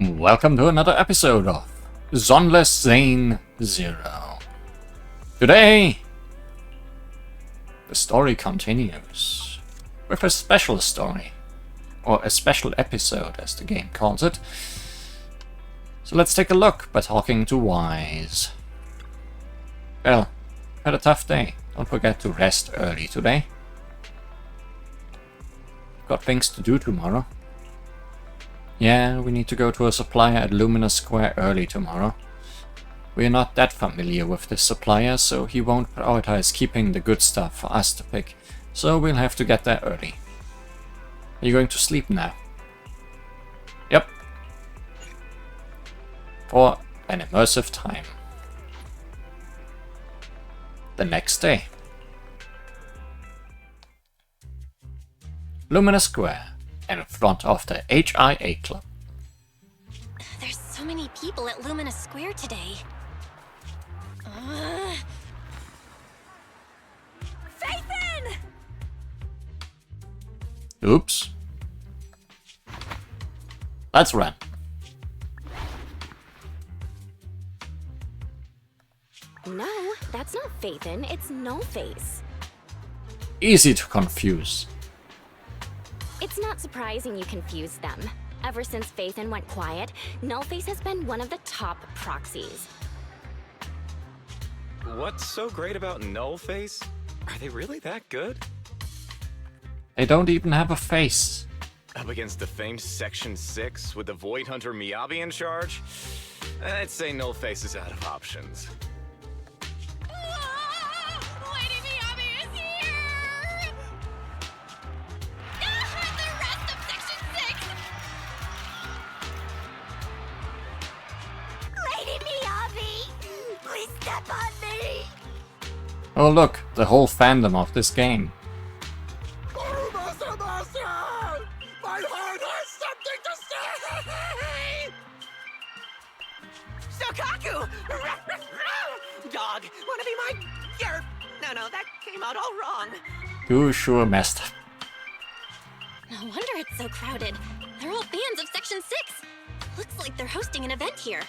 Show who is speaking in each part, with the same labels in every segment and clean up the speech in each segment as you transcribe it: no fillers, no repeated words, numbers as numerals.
Speaker 1: Welcome to another episode of Zenless Zane Zero. Today, the story continues with a special story, or a special episode as the game calls it. So let's take a look by talking to Wise. Well, had a tough day. Don't forget to rest early today. Got things to do tomorrow. Yeah, we need to go to a supplier at Luminous Square early tomorrow. We're not that familiar with this supplier, so he won't prioritize keeping the good stuff for us to pick, so we'll have to get there early. Are you going to sleep now? Yep. For an immersive time. The next day. Luminous Square, in front of the HIA Club.
Speaker 2: There's so many people at Luminous Square today. Phaethon!
Speaker 1: Oops. Let's run.
Speaker 2: No, that's not Phaethon, it's No-Face.
Speaker 1: Easy to confuse.
Speaker 2: It's not surprising you confuse them. Ever since Phaethon went quiet, No-Face has been one of the top proxies.
Speaker 3: What's so great about Nullface? Are they really that good?
Speaker 1: They don't even have a face.
Speaker 3: Up against the famed Section 6 with the Void Hunter Miyabi in charge? I'd say Nullface is out of options.
Speaker 2: Lady Miyabi is here! The rest of Section 6! Lady Miyabi! Please step on me!
Speaker 1: Oh look, the whole fandom of this game.
Speaker 4: Master! My heart has something to say!
Speaker 5: Shokaku! Dog, wanna be my... No, that came out all wrong.
Speaker 1: You sure messed up.
Speaker 2: No wonder it's so crowded. They're all fans of Section 6. Looks like they're hosting an event here.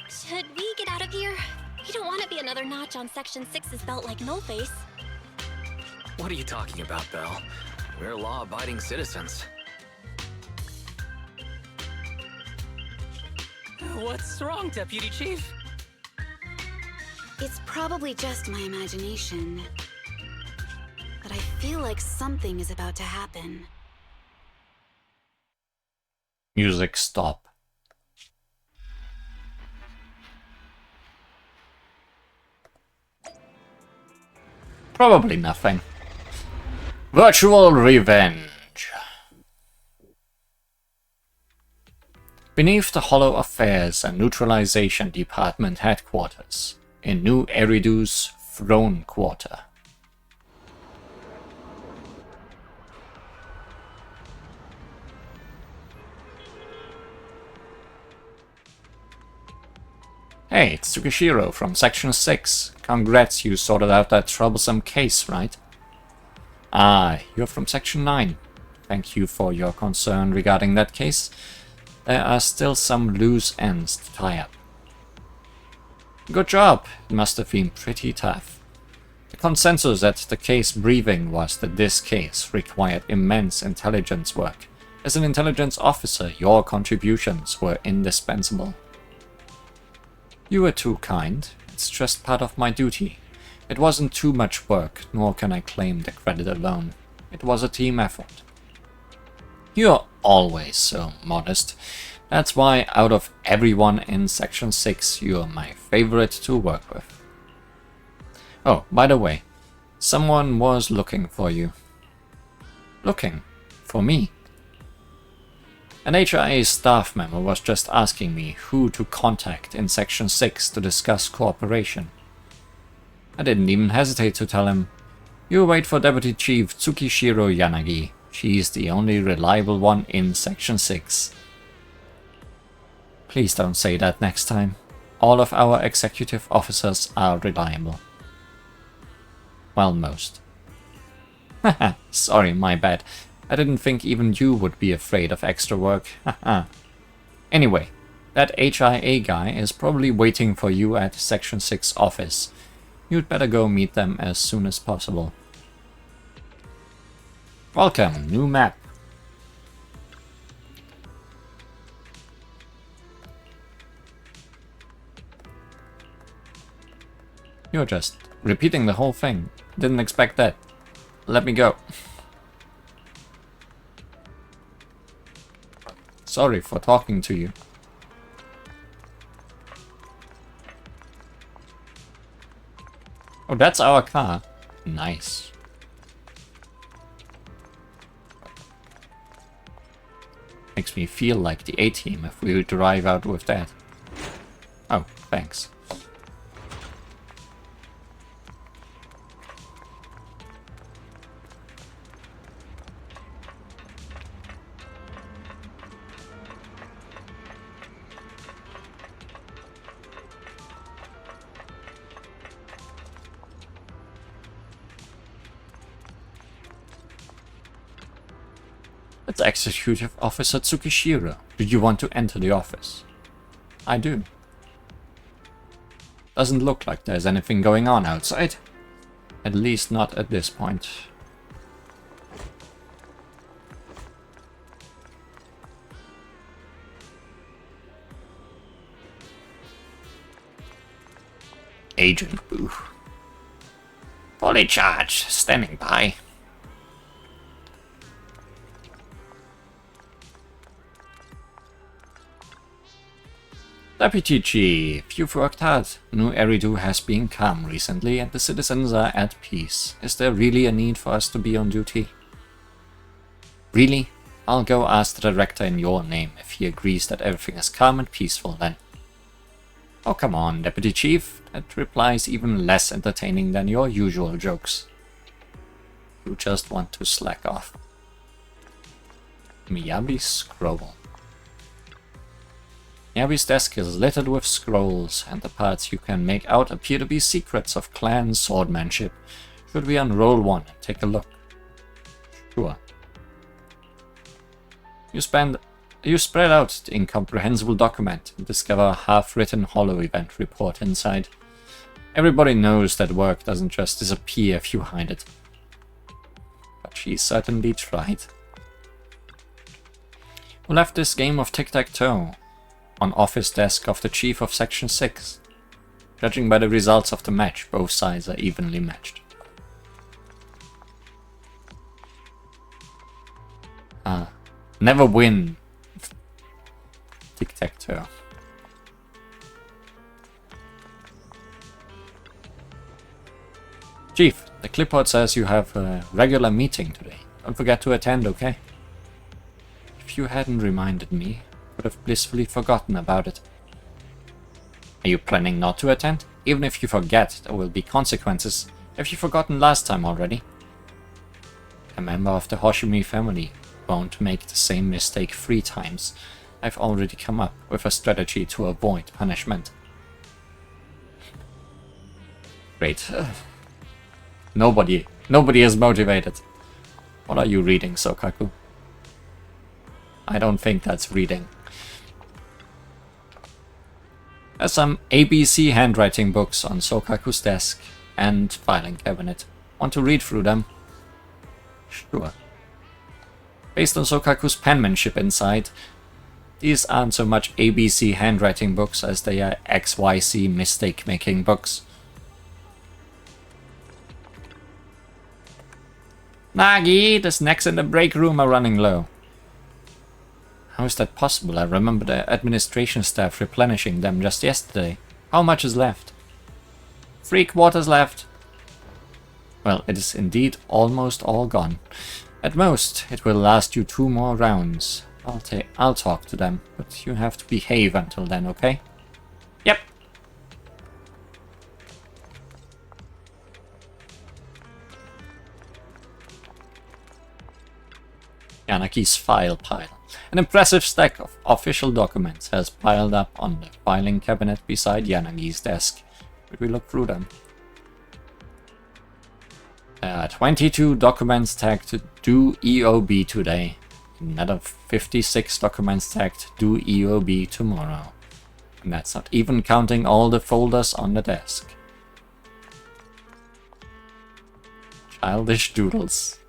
Speaker 2: Should we get out of here? We don't want to be another notch on Section 6's belt like No-Face.
Speaker 6: What are you talking about, Belle? We're law-abiding citizens.
Speaker 5: What's wrong, Deputy Chief?
Speaker 7: It's probably just my imagination, but I feel like something is about to happen.
Speaker 1: Music stop. Probably nothing. Virtual revenge. Beneath the Hollow Affairs and Neutralization Department headquarters, in New Eridu's Throne Quarter. Hey, it's Tsukishiro from Section 6. Congrats, you sorted out that troublesome case, right? Ah, you're from Section 9. Thank you for your concern regarding that case. There are still some loose ends to tie up. Good job. It must have been pretty tough. The consensus at the case briefing was that this case required immense intelligence work. As an intelligence officer, your contributions were indispensable. You were too kind. It's just part of my duty. It wasn't too much work, nor can I claim the credit alone. It was a team effort. You're always so modest. That's why out of everyone in Section 6, you're my favorite to work with. Oh, by the way, someone was looking for you. Looking for me. An HIA staff member was just asking me who to contact in Section 6 to discuss cooperation. I didn't even hesitate to tell him, you wait for Deputy Chief Tsukishiro Yanagi. She's the only reliable one in Section 6. Please don't say that next time. All of our executive officers are reliable. Well, most. Haha, sorry, my bad. I didn't think even you would be afraid of extra work. Haha. Anyway, that HIA guy is probably waiting for you at Section 6 office. You'd better go meet them as soon as possible. Welcome, new map. You're just repeating the whole thing. Didn't expect that. Let me go. Sorry for talking to you. Oh, that's our car. Nice. Makes me feel like the A-team if we drive out with that. Oh, thanks. It's Executive Officer Tsukishiro. Do you want to enter the office? I do. Doesn't look like there's anything going on outside. At least not at this point. Agent Boo. Fully charged, standing by. Deputy Chief, you've worked hard. New Eridu has been calm recently and the citizens are at peace. Is there really a need for us to be on duty? Really? I'll go ask the director in your name if he agrees that everything is calm and peaceful then. Oh come on, Deputy Chief. That reply is even less entertaining than your usual jokes. You just want to slack off. Miyabi's scroll. Miyabi's desk is littered with scrolls, and the parts you can make out appear to be secrets of clan swordmanship. Should we unroll one and take a look? Sure. You spread out the incomprehensible document and discover a half-written holo event report inside. Everybody knows that work doesn't just disappear if you hide it. But she certainly tried. We left this game of tic-tac-toe on office desk of the chief of Section 6. Judging by the results of the match, both sides are evenly matched. Never win. Tic-tac-toe. Chief, the clipboard says you have a regular meeting today. Don't forget to attend, okay? If you hadn't reminded me, I would have blissfully forgotten about it. Are you planning not to attend? Even if you forget, there will be consequences. Have you forgotten last time already? A member of the Hoshimi family won't make the same mistake 3 times. I've already come up with a strategy to avoid punishment. Great. Nobody is motivated. What are you reading, Sokaku? I don't think that's reading. There's some ABC handwriting books on Sokaku's desk and filing cabinet. Want to read through them? Sure. Based on Sokaku's penmanship inside, these aren't so much ABC handwriting books as they are XYZ mistake-making books. Nagi, the snacks in the break room are running low. How is that possible? I remember the administration staff replenishing them just yesterday. How much is left? 3 quarters left. Well, it is indeed almost all gone. At most, it will last you 2 more rounds. I'll talk to them, but you have to behave until then, okay? Yep. Yanagi's file pile. An impressive stack of official documents has piled up on the filing cabinet beside Yanagi's desk. Should we look through them? There are 22 documents tagged to do EOB today. Another 56 documents tagged due EOB tomorrow. And that's not even counting all the folders on the desk. Childish doodles.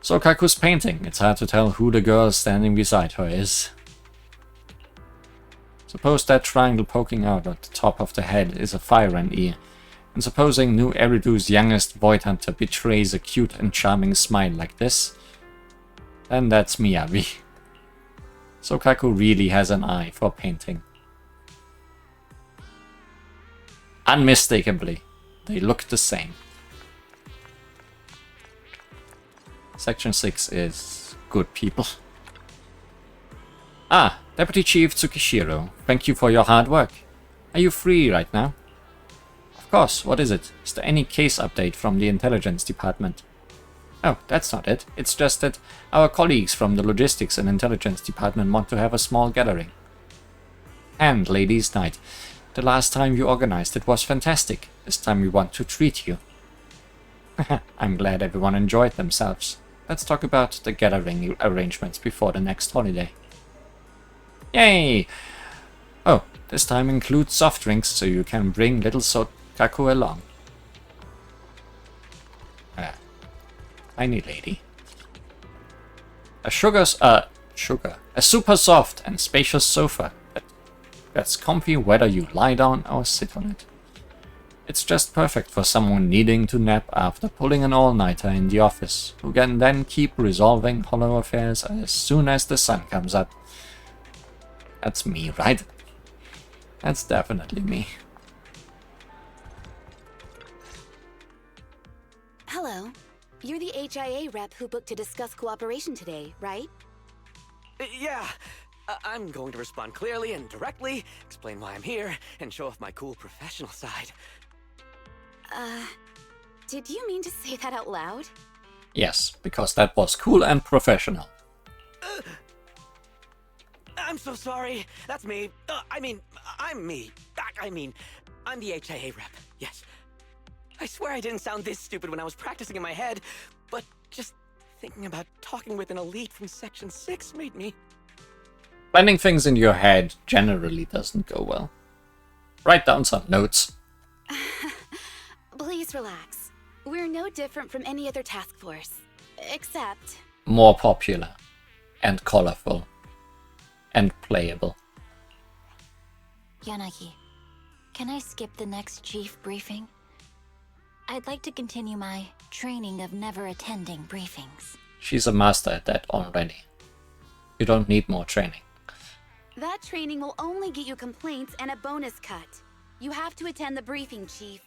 Speaker 1: So Kaku's painting. It's hard to tell who the girl standing beside her is. Suppose that triangle poking out at the top of the head is a fire and ear. And supposing new Eridu's youngest Void Hunter betrays a cute and charming smile like this, then that's Miyabi. So Kaku really has an eye for painting. Unmistakably, they look the same. Section 6 is good people. Ah, Deputy Chief Tsukishiro, thank you for your hard work. Are you free right now? Of course, what is it? Is there any case update from the intelligence department? Oh, that's not it. It's just that our colleagues from the logistics and intelligence department want to have a small gathering. And ladies' night. The last time you organized it was fantastic. This time we want to treat you. I'm glad everyone enjoyed themselves. Let's talk about the gathering arrangements before the next holiday. Yay! Oh, this time includes soft drinks so you can bring little Kaku along. Tiny lady. A super soft and spacious sofa that's comfy whether you lie down or sit on it. It's just perfect for someone needing to nap after pulling an all-nighter in the office, who can then keep resolving hollow affairs as soon as the sun comes up. That's me, right? That's definitely me.
Speaker 7: Hello. You're the HIA rep who booked to discuss cooperation today, right?
Speaker 5: Yeah. I'm going to respond clearly and directly, explain why I'm here, and show off my cool professional side.
Speaker 7: Did you mean to say that out loud?
Speaker 1: Yes, because that was cool and professional.
Speaker 5: I'm so sorry. That's me. I'm me. I'm the HIA rep. Yes. I swear I didn't sound this stupid when I was practicing in my head, but just thinking about talking with an elite from Section 6 made me...
Speaker 1: Planning things in your head generally doesn't go well. Write down some notes.
Speaker 7: Please relax. We're no different from any other task force. Except...
Speaker 1: More popular. And colorful. And playable.
Speaker 8: Yanagi, can I skip the next chief briefing? I'd like to continue my training of never attending briefings.
Speaker 1: She's a master at that already. You don't need more training.
Speaker 7: That training will only get you complaints and a bonus cut. You have to attend the briefing, Chief.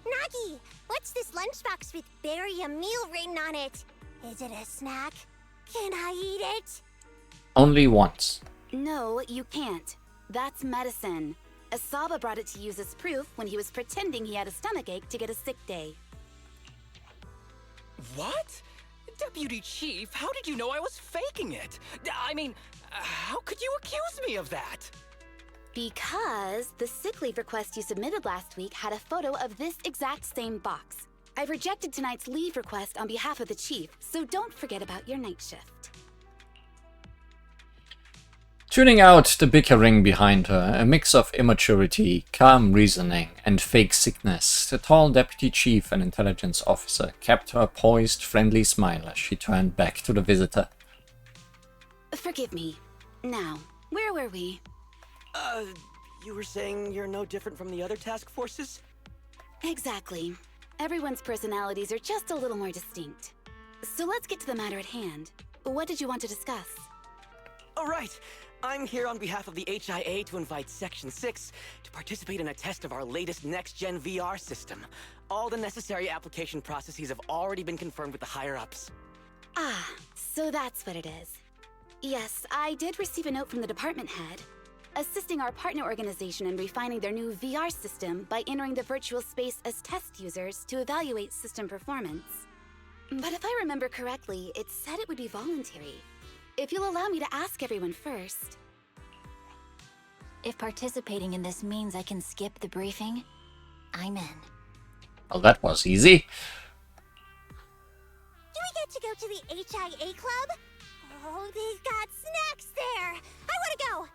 Speaker 2: Nagi, what's this lunchbox with berry a meal written on it? Is it a snack? Can I eat it?
Speaker 1: Only once.
Speaker 7: No, you can't. That's medicine. Asaba brought it to use as proof when he was pretending he had a stomachache to get a sick day.
Speaker 6: What? Deputy Chief, how did you know I was faking it? I mean, how could you accuse me of that?
Speaker 7: Because the sick leave request you submitted last week had a photo of this exact same box. I've rejected tonight's leave request on behalf of the Chief, so don't forget about your night shift.
Speaker 1: Tuning out the bickering behind her, a mix of immaturity, calm reasoning, and fake sickness, the tall deputy chief and intelligence officer kept her poised, friendly smile as she turned back to the visitor.
Speaker 7: Forgive me. Now, where were we?
Speaker 5: You were saying you're no different from the other task forces?
Speaker 7: Exactly. Everyone's personalities are just a little more distinct. So let's get to the matter at hand. What did you want to discuss?
Speaker 5: All right. I'm here on behalf of the HIA to invite Section 6 to participate in a test of our latest next-gen VR system. All the necessary application processes have already been confirmed with the higher-ups.
Speaker 7: Ah, so that's what it is. Yes, I did receive a note from the department head, assisting our partner organization in refining their new VR system by entering the virtual space as test users to evaluate system performance. But if I remember correctly, it said it would be voluntary. If you'll allow me to ask everyone first.
Speaker 8: If participating in this means I can skip the briefing, I'm in.
Speaker 1: Well, that was easy.
Speaker 2: to go to the HIA club? Oh, they've got snacks there! I want to go!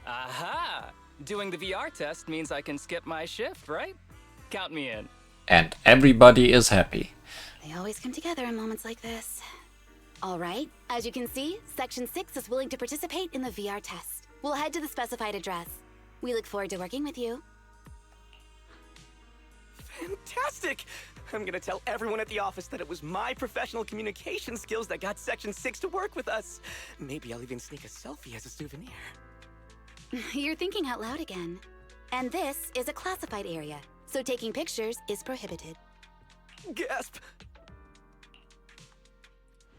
Speaker 6: Aha! Doing the VR test means I can skip my shift, right? Count me in.
Speaker 1: And everybody is happy.
Speaker 7: They always come together in moments like this. All right, as you can see, Section 6 is willing to participate in the VR test. We'll head to the specified address. We look forward to working with you.
Speaker 5: Fantastic! I'm gonna tell everyone at the office that it was my professional communication skills that got Section 6 to work with us. Maybe I'll even sneak a selfie as a souvenir.
Speaker 7: You're thinking out loud again. And this is a classified area, so taking pictures is prohibited.
Speaker 5: Gasp!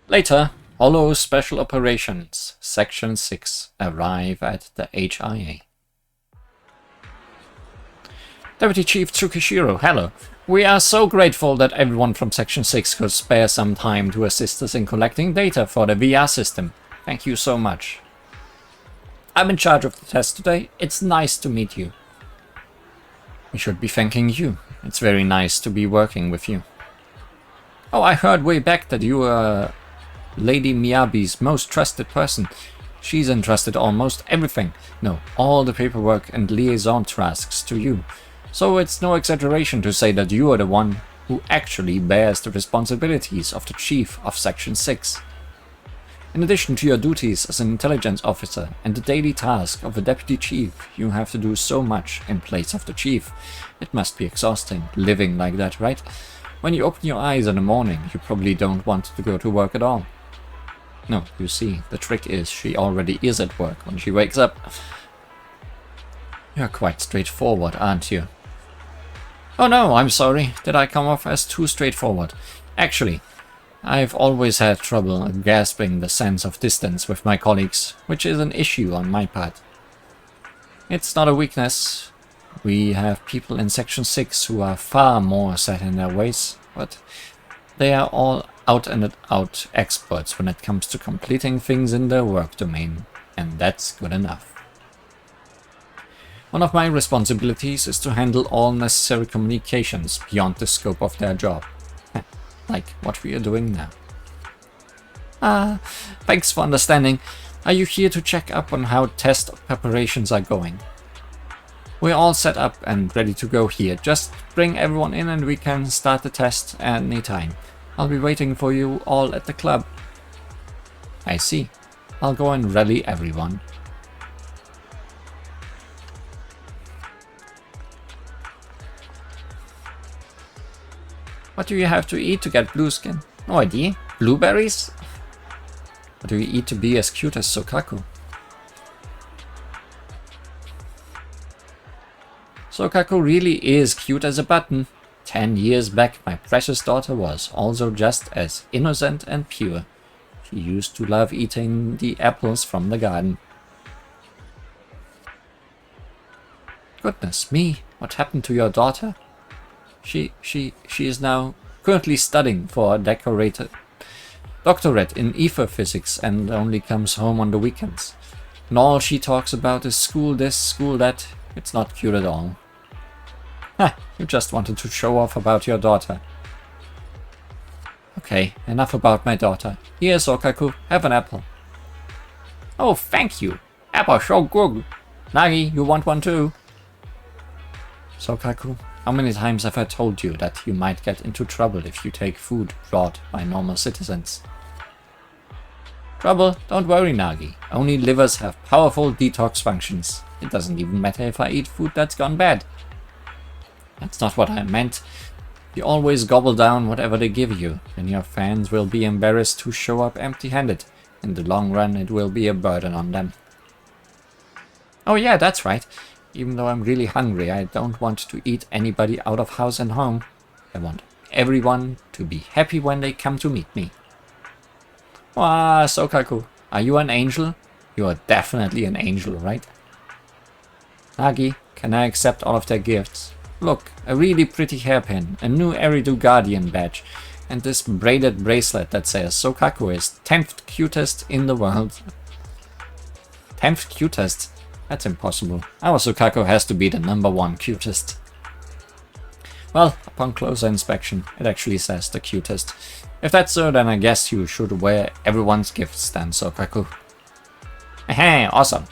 Speaker 1: Later, Hollow Special Operations, Section 6, arrive at the HIA. Deputy Chief Tsukishiro, hello. We are so grateful that everyone from Section 6 could spare some time to assist us in collecting data for the VR system. Thank you so much. I'm in charge of the test today. It's nice to meet you. We should be thanking you. It's very nice to be working with you. Oh, I heard way back that you were Lady Miyabi's most trusted person. She's entrusted almost everything. No, all the paperwork and liaison tasks to you. So it's no exaggeration to say that you are the one who actually bears the responsibilities of the Chief of Section 6. In addition to your duties as an intelligence officer and the daily task of a deputy chief, you have to do so much in place of the chief. It must be exhausting, living like that, right? When you open your eyes in the morning, you probably don't want to go to work at all. No, you see, the trick is she already is at work when she wakes up. You're quite straightforward, aren't you? Oh no, I'm sorry. Did I come off as too straightforward? Actually, I've always had trouble grasping the sense of distance with my colleagues, which is an issue on my part. It's not a weakness. We have people in Section 6 who are far more set in their ways, but they are all out and out experts when it comes to completing things in their work domain, and that's good enough. One of my responsibilities is to handle all necessary communications beyond the scope of their job. Like what we are doing now. Thanks for understanding. Are you here to check up on how test preparations are going? We're all set up and ready to go here. Just bring everyone in and we can start the test at any time. I'll be waiting for you all at the club. I see. I'll go and rally everyone. What do you have to eat to get blue skin? No idea. Blueberries? What do you eat to be as cute as Sokaku? Sokaku really is cute as a button. 10 years back, my precious daughter was also just as innocent and pure. She used to love eating the apples from the garden. Goodness me, what happened to your daughter? She is now currently studying for a doctorate in ether physics and only comes home on the weekends. And all she talks about is school this, school that. It's not cute at all. Ha, you just wanted to show off about your daughter. Okay, enough about my daughter. Here, Sokaku, have an apple. Oh, thank you. Apple so good. Nagi, you want one too? Sokaku, how many times have I told you that you might get into trouble if you take food brought by normal citizens? Trouble? Don't worry, Nagi. Only livers have powerful detox functions. It doesn't even matter if I eat food that's gone bad. That's not what I meant. You always gobble down whatever they give you, and your fans will be embarrassed to show up empty-handed. In the long run, it will be a burden on them. Oh yeah, that's right. Even though I'm really hungry, I don't want to eat anybody out of house and home. I want everyone to be happy when they come to meet me. Wow, Sokaku, are you an angel? You are definitely an angel, right? Nagi, can I accept all of their gifts? Look, a really pretty hairpin, a new Eridu Guardian badge, and this braided bracelet that says Sokaku is 10th cutest in the world. 10th cutest? That's impossible. Our Sokaku has to be the #1 cutest. Well, upon closer inspection, it actually says the cutest. If that's so, then I guess you should wear everyone's gifts then, Sokaku. Hey, awesome.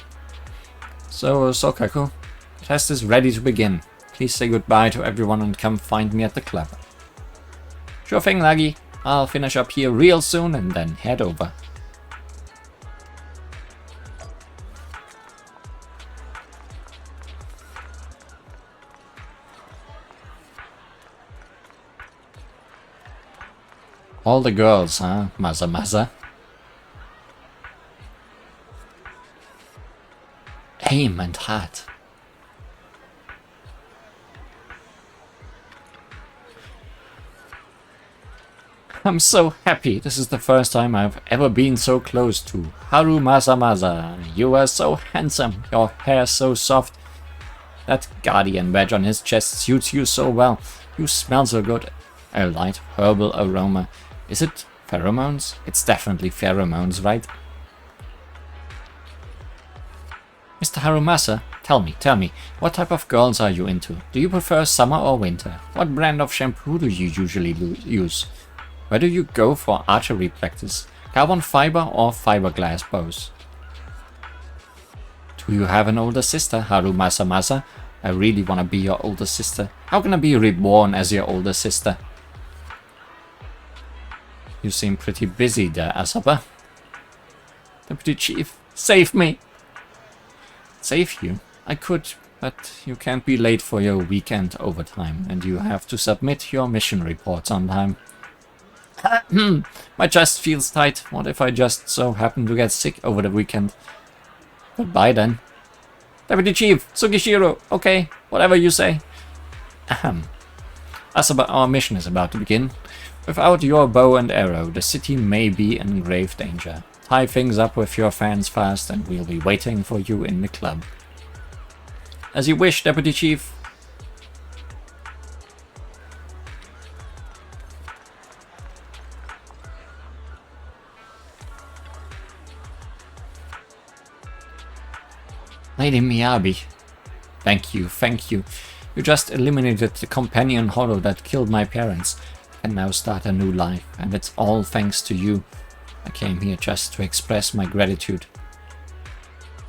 Speaker 1: So, Sokaku, the test is ready to begin. Please say goodbye to everyone and come find me at the club. Sure thing, Laggy. I'll finish up here real soon and then head over. All the girls, huh, Maza Maza? Aim and hat. I'm so happy. This is the first time I've ever been so close to Haru Maza Maza. You are so handsome. Your hair so soft. That guardian badge on his chest suits you so well. You smell so good. A light herbal aroma. Is it pheromones? It's definitely pheromones, right? Mr. Harumasa, tell me, what type of girls are you into? Do you prefer summer or winter? What brand of shampoo do you usually use? Where do you go for archery practice? Carbon fiber or fiberglass bows? Do you have an older sister, Harumasa Masa? I really want to be your older sister. How can I be reborn as your older sister? You seem pretty busy there, Asaba. Deputy Chief, save me! Save you? I could, but you can't be late for your weekend overtime, and you have to submit your mission reports on time. My chest feels tight. What if I just so happen to get sick over the weekend? Goodbye then. Deputy Chief, Tsukishiro, okay, whatever you say. Asaba, our mission is about to begin. Without your bow and arrow, the city may be in grave danger. Tie things up with your fans fast and we'll be waiting for you in the club. As you wish, Deputy Chief. Lady Miyabi. Thank you, thank you. You just eliminated the companion hollow that killed my parents. And now start a new life, and it's all thanks to you. I came here just to express my gratitude.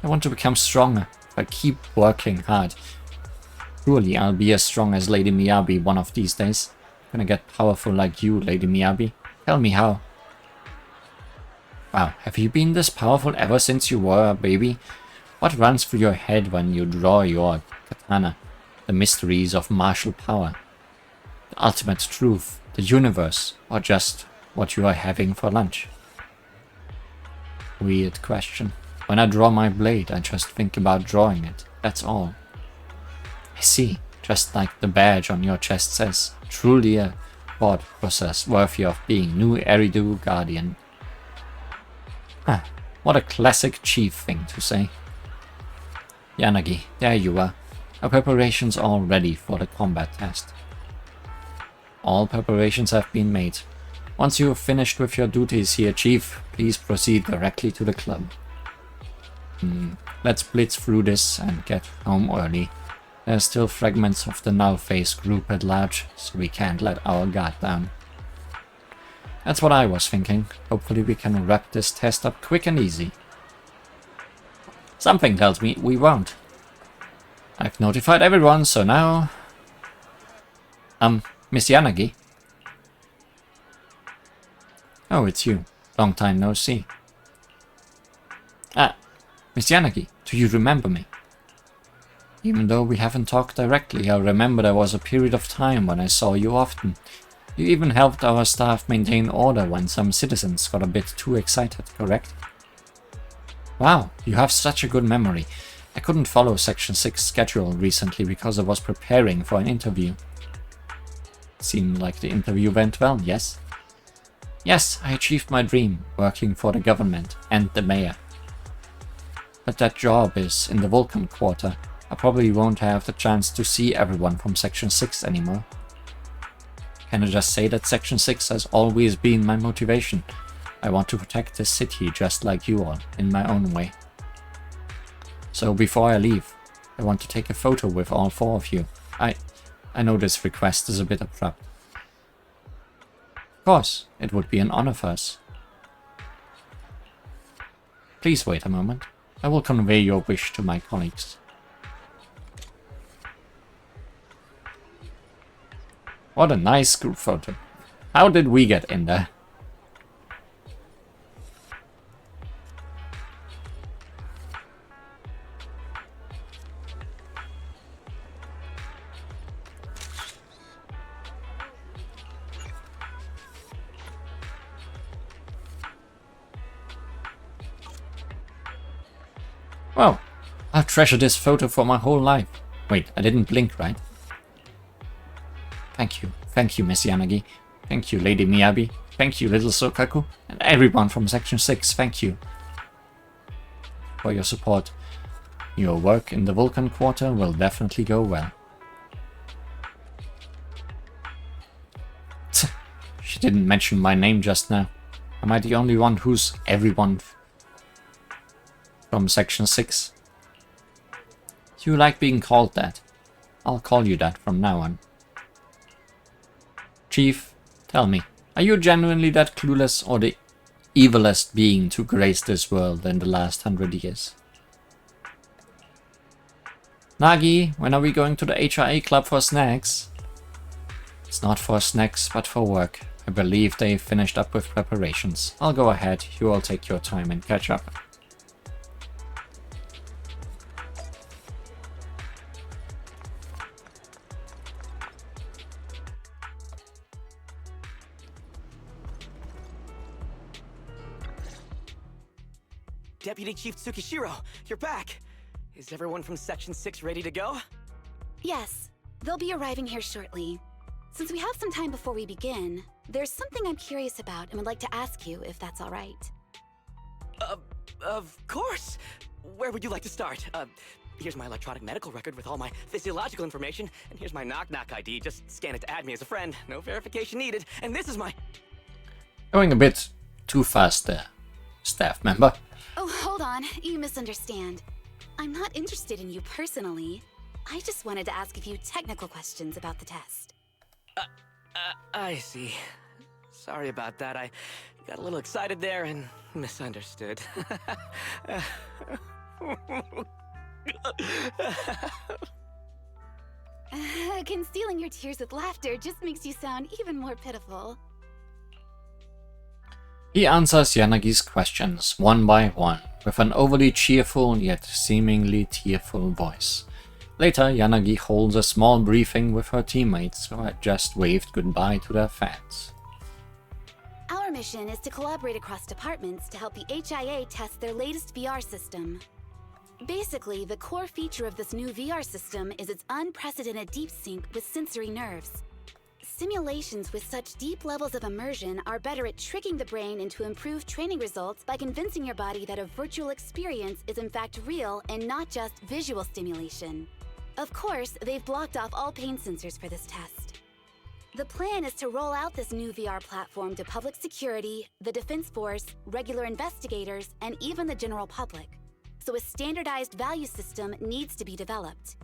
Speaker 1: I want to become stronger. If I keep working hard, surely I'll be as strong as Lady Miyabi one of these days. I'm gonna get powerful like you, Lady Miyabi. Tell me how. Wow, have you been this powerful ever since you were a baby? What runs through your head when you draw your katana? The mysteries of martial power, the ultimate truth, the universe, or just what you are having for lunch? Weird question. When I draw my blade, I just think about drawing it, that's all. I see, just like the badge on your chest says, truly a thought process worthy of being new Eridu Guardian. What a classic chief thing to say. Yanagi, there you are. Our preparations all ready for the combat test. All preparations have been made. Once you have finished with your duties here, Chief, please proceed directly to the club. Let's blitz through this and get home early. There are still fragments of the null-face group at large, so we can't let our guard down. That's what I was thinking. Hopefully we can wrap this test up quick and easy. Something tells me we won't. I've notified everyone, so now... Miss Yanagi? Oh, it's you. Long time no see. Miss Yanagi, do you remember me? Even though we haven't talked directly, I remember there was a period of time when I saw you often. You even helped our staff maintain order when some citizens got a bit too excited, correct? Wow, you have such a good memory. I couldn't follow Section 6 schedule recently because I was preparing for an interview. Seemed like the interview went well, yes? Yes, I achieved my dream, working for the government and the mayor. But that job is in the Vulcan Quarter. I probably won't have the chance to see everyone from Section 6 anymore. Can I just say that Section 6 has always been my motivation? I want to protect this city just like you all, in my own way. So before I leave, I want to take a photo with all four of you. I I know this request is a bit abrupt. Of course, it would be an honor for us. Please wait a moment. I will convey your wish to my colleagues. What a nice group photo. How did we get in there? Well, I'll treasure this photo for my whole life. Wait, I didn't blink, right? Thank you, Miss Yanagi. Thank you, Lady Miyabi. Thank you, little Sokaku. And everyone from Section 6, thank you for your support. Your work in the Vulcan Quarter will definitely go well. She didn't mention my name just now. Am I the only one who's everyone from Section 6? You like being called that. I'll call you that from now on. Chief, tell me, are you genuinely that clueless or the evilest being to grace this world in the last 100 years? Nagi, when are we going to the HRA club for snacks? It's not for snacks, but for work. I believe they've finished up with preparations. I'll go ahead, you all take your time and catch up.
Speaker 5: Deputy Chief Tsukishiro, you're back! Is everyone from Section 6 ready to go?
Speaker 7: Yes, they'll be arriving here shortly. Since we have some time before we begin, there's something I'm curious about and would like to ask you if that's all right.
Speaker 5: Of course! Where would you like to start? Here's my electronic medical record with all my physiological information, and here's my knock-knock ID. Just scan it to add me as a friend. No verification needed. And this is my...
Speaker 1: Going a bit too fast there, staff member.
Speaker 7: Oh, hold on. You misunderstand. I'm not interested in you personally. I just wanted to ask a few technical questions about the test.
Speaker 5: I see. Sorry about that. I got a little excited there and misunderstood.
Speaker 7: Concealing your tears with laughter just makes you sound even more pitiful.
Speaker 1: He answers Yanagi's questions one by one, with an overly cheerful yet seemingly tearful voice. Later, Yanagi holds a small briefing with her teammates who had just waved goodbye to their fans.
Speaker 7: Our mission is to collaborate across departments to help the HIA test their latest VR system. Basically, the core feature of this new VR system is its unprecedented deep sync with sensory nerves. Simulations with such deep levels of immersion are better at tricking the brain into improved training results by convincing your body that a virtual experience is in fact real and not just visual stimulation. Of course, they've blocked off all pain sensors for this test. The plan is to roll out this new VR platform to public security, the Defense Force, regular investigators, and even the general public. So a standardized value system needs to be developed.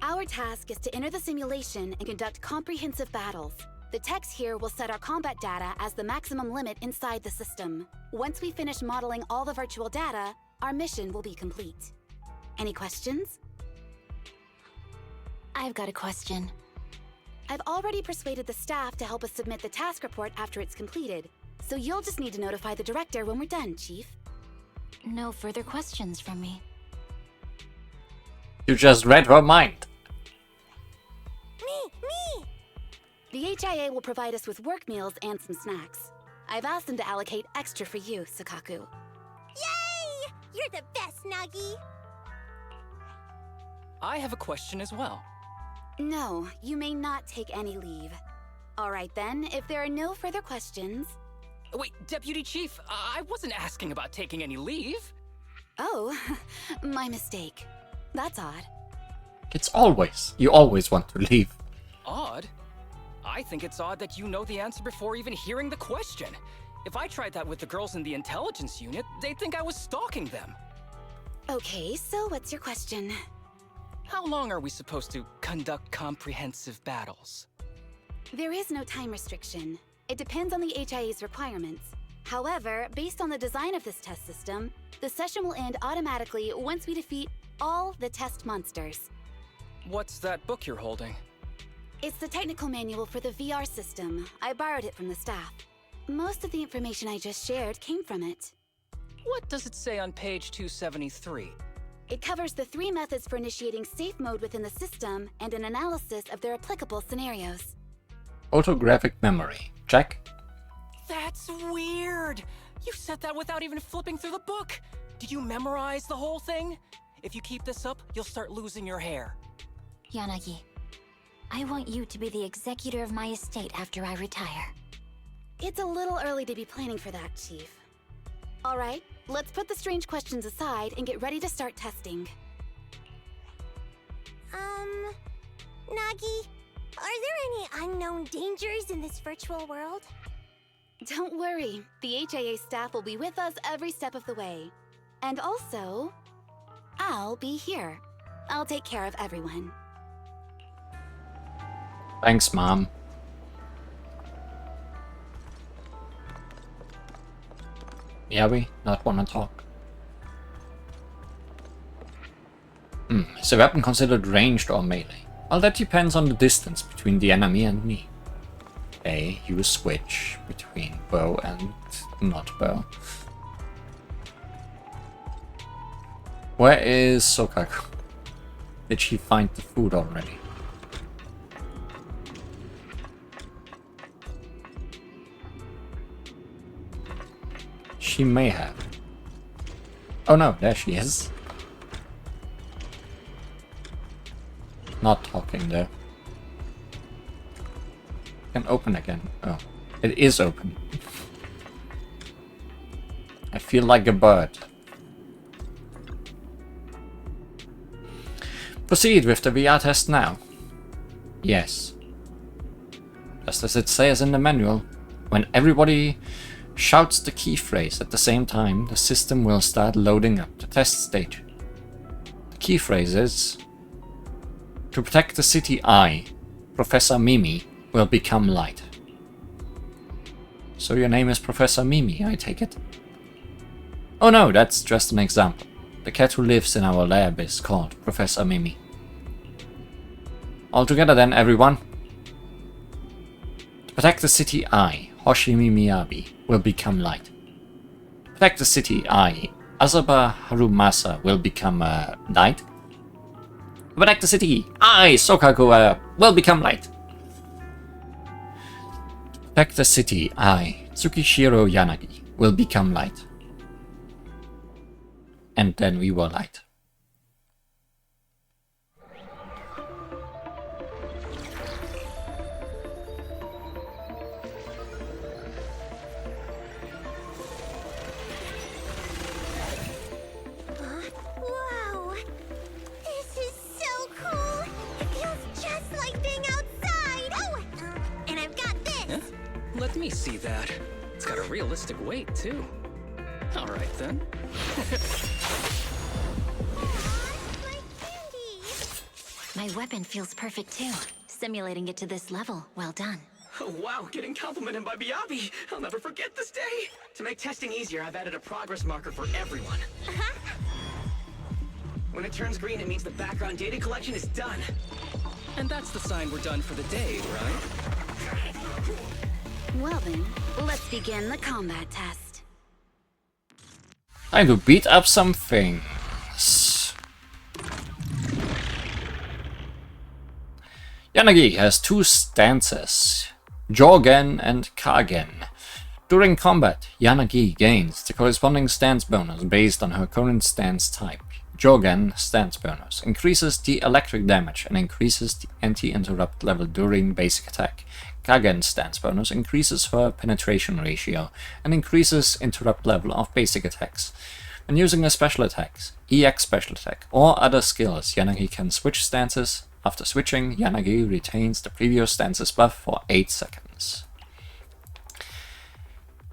Speaker 7: Our task is to enter the simulation and conduct comprehensive battles. The techs here will set our combat data as the maximum limit inside the system. Once we finish modeling all the virtual data, our mission will be complete. Any questions?
Speaker 8: I've got a question.
Speaker 7: I've already persuaded the staff to help us submit the task report after it's completed, so you'll just need to notify the director when we're done, Chief.
Speaker 8: No further questions from me.
Speaker 1: You just read her mind.
Speaker 2: Me!
Speaker 7: The HIA will provide us with work meals and some snacks. I've asked them to allocate extra for you, Sokaku.
Speaker 2: Yay! You're the best, Nagi!
Speaker 6: I have a question as well.
Speaker 7: No, you may not take any leave. All right then, if there are no further questions...
Speaker 6: Wait, Deputy Chief, I wasn't asking about taking any leave.
Speaker 7: Oh, my mistake. That's odd.
Speaker 1: You always want to leave.
Speaker 6: Odd? I think it's odd that you know the answer before even hearing the question. If I tried that with the girls in the intelligence unit, they'd think I was stalking them.
Speaker 7: Okay, so what's your question?
Speaker 6: How long are we supposed to conduct comprehensive battles?
Speaker 7: There is no time restriction. It depends on the HIA's requirements. However, based on the design of this test system, the session will end automatically once we defeat all the test monsters.
Speaker 6: What's that book you're holding?
Speaker 7: It's the technical manual for the VR system. I borrowed it from the staff. Most of the information I just shared came from it.
Speaker 6: What does it say on page 273?
Speaker 7: It covers the 3 methods for initiating safe mode within the system and an analysis of their applicable scenarios.
Speaker 1: Photographic memory. Check.
Speaker 6: That's weird! You said that without even flipping through the book! Did you memorize the whole thing? If you keep this up, you'll start losing your hair.
Speaker 8: Yanagi, I want you to be the executor of my estate after I retire.
Speaker 7: It's a little early to be planning for that, Chief. All right, let's put the strange questions aside and get ready to start testing.
Speaker 2: Nagi, are there any unknown dangers in this virtual world?
Speaker 7: Don't worry, the HIA staff will be with us every step of the way. And also, I'll be here. I'll take care of everyone.
Speaker 1: Thanks, Mom. Yeah, we not wanna talk. Is a weapon considered ranged or melee? Well, that depends on the distance between the enemy and me. Okay, you switch between bow and not bow. Where is Sokaku? Did she find the food already? She may have. Oh no, there she is. Not talking there. Can open again. Oh, it is open. I feel like a bird. Proceed with the VR test now. Yes. Just as it says in the manual, when everybody shouts the key phrase at the same time, the system will start loading up the test stage. The key phrase is: to protect the city, I, Professor Mimi, will become light. So your name is Professor Mimi, I take it? Oh no, that's just an example. The cat who lives in our lab is called Professor Mimi. All together then, everyone. To protect the city, I, Hoshimi Miyabi, will become light. To protect the city, I, Asaba Harumasa, will become light. To protect the city, I, Sokaku, will become light. To protect the city, I, Tsukishiro Yanagi, will become light. And then we were light.
Speaker 2: Wow! This is so cool! It feels just like being outside! Oh! And I've got this!
Speaker 6: Huh? Let me see that. It's got a realistic weight, too. Alright then.
Speaker 2: My candy!
Speaker 8: My weapon feels perfect too. Simulating it to this level, well done.
Speaker 5: Oh, wow, getting complimented by Miyabi. I'll never forget this day. To make testing easier, I've added a progress marker for everyone. When it turns green, it means the background data collection is done.
Speaker 6: And that's the sign we're done for the day, right?
Speaker 7: Well then, let's begin the combat test.
Speaker 1: Time to beat up some things. Yanagi has two stances, Jorgen and Kagen. During combat, Yanagi gains the corresponding stance bonus based on her current stance type. Jorgen stance bonus increases the electric damage and increases the anti-interrupt level during basic attack. Kagen stance bonus increases her penetration ratio and increases interrupt level of basic attacks. When using a special attacks, EX special attack, or other skills, Yanagi can switch stances. After switching, Yanagi retains the previous stance's buff for 8 seconds.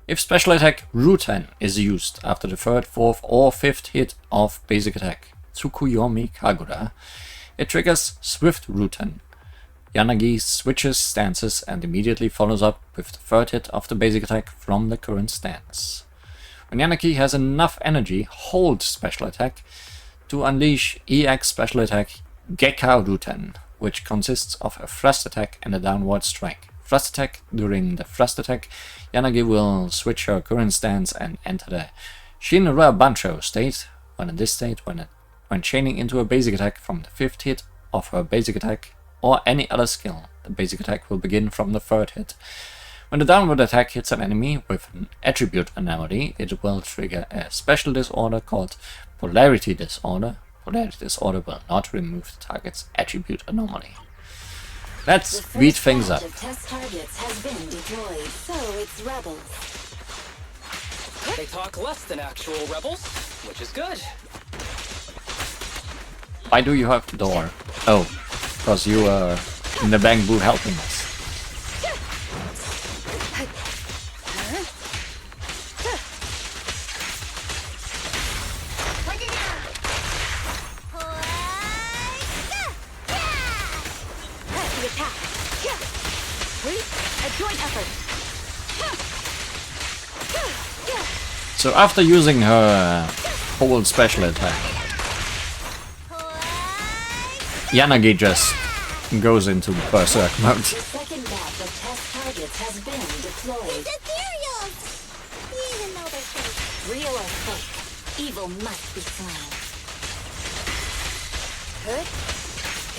Speaker 1: If special attack Ruten is used after the 3rd, 4th or 5th hit of basic attack Tsukuyomi Kagura, It triggers Swift Routen. Yanagi switches stances and immediately follows up with the third hit of the basic attack from the current stance. When Yanagi has enough energy, hold special attack to unleash EX special attack Gekka Routen, which consists of a thrust attack and a downward strike. Thrust attack. During the thrust attack, Yanagi will switch her current stance and enter the Shinra Bancho state. When in this state, when chaining into a basic attack from the 5th hit of her basic attack or any other skill, the basic attack will begin from the 3rd hit. When the downward attack hits an enemy with an attribute anomaly, it will trigger a special disorder called Polarity Disorder. Polarity Disorder will not remove the target's attribute anomaly. Let's speed things up.
Speaker 7: Test targets has been deployed, so it's rebels.
Speaker 6: They talk less than actual rebels, which is good.
Speaker 1: Why do you have the door? Oh, because you are in the bamboo helping us. So after using her whole special attack, Yanagi just goes into berserk mode.
Speaker 7: The second batch of test targets has been deployed.
Speaker 2: Ethereals! Even though they're fake.
Speaker 7: Real or fake, evil must be slain. Hood?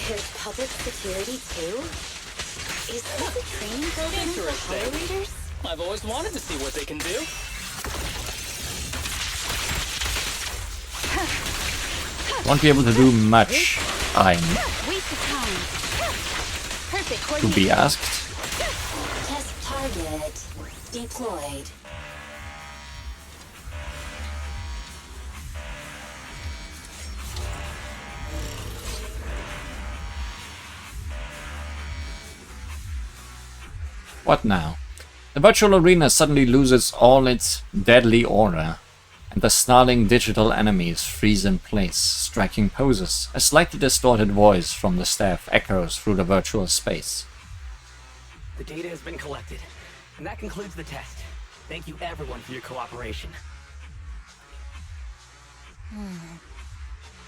Speaker 7: There's public security too? Is this a training program for color readers?
Speaker 6: I've always wanted to see what they can do.
Speaker 1: Won't be able to do much, I'm
Speaker 7: Waste of time. Perfect
Speaker 1: to be asked.
Speaker 7: Test target deployed.
Speaker 1: What now? The virtual arena suddenly loses all its deadly aura, and the snarling digital enemies freeze in place, striking poses. A slightly distorted voice from the staff echoes through the virtual space.
Speaker 5: The data has been collected, and that concludes the test. Thank you everyone for your cooperation.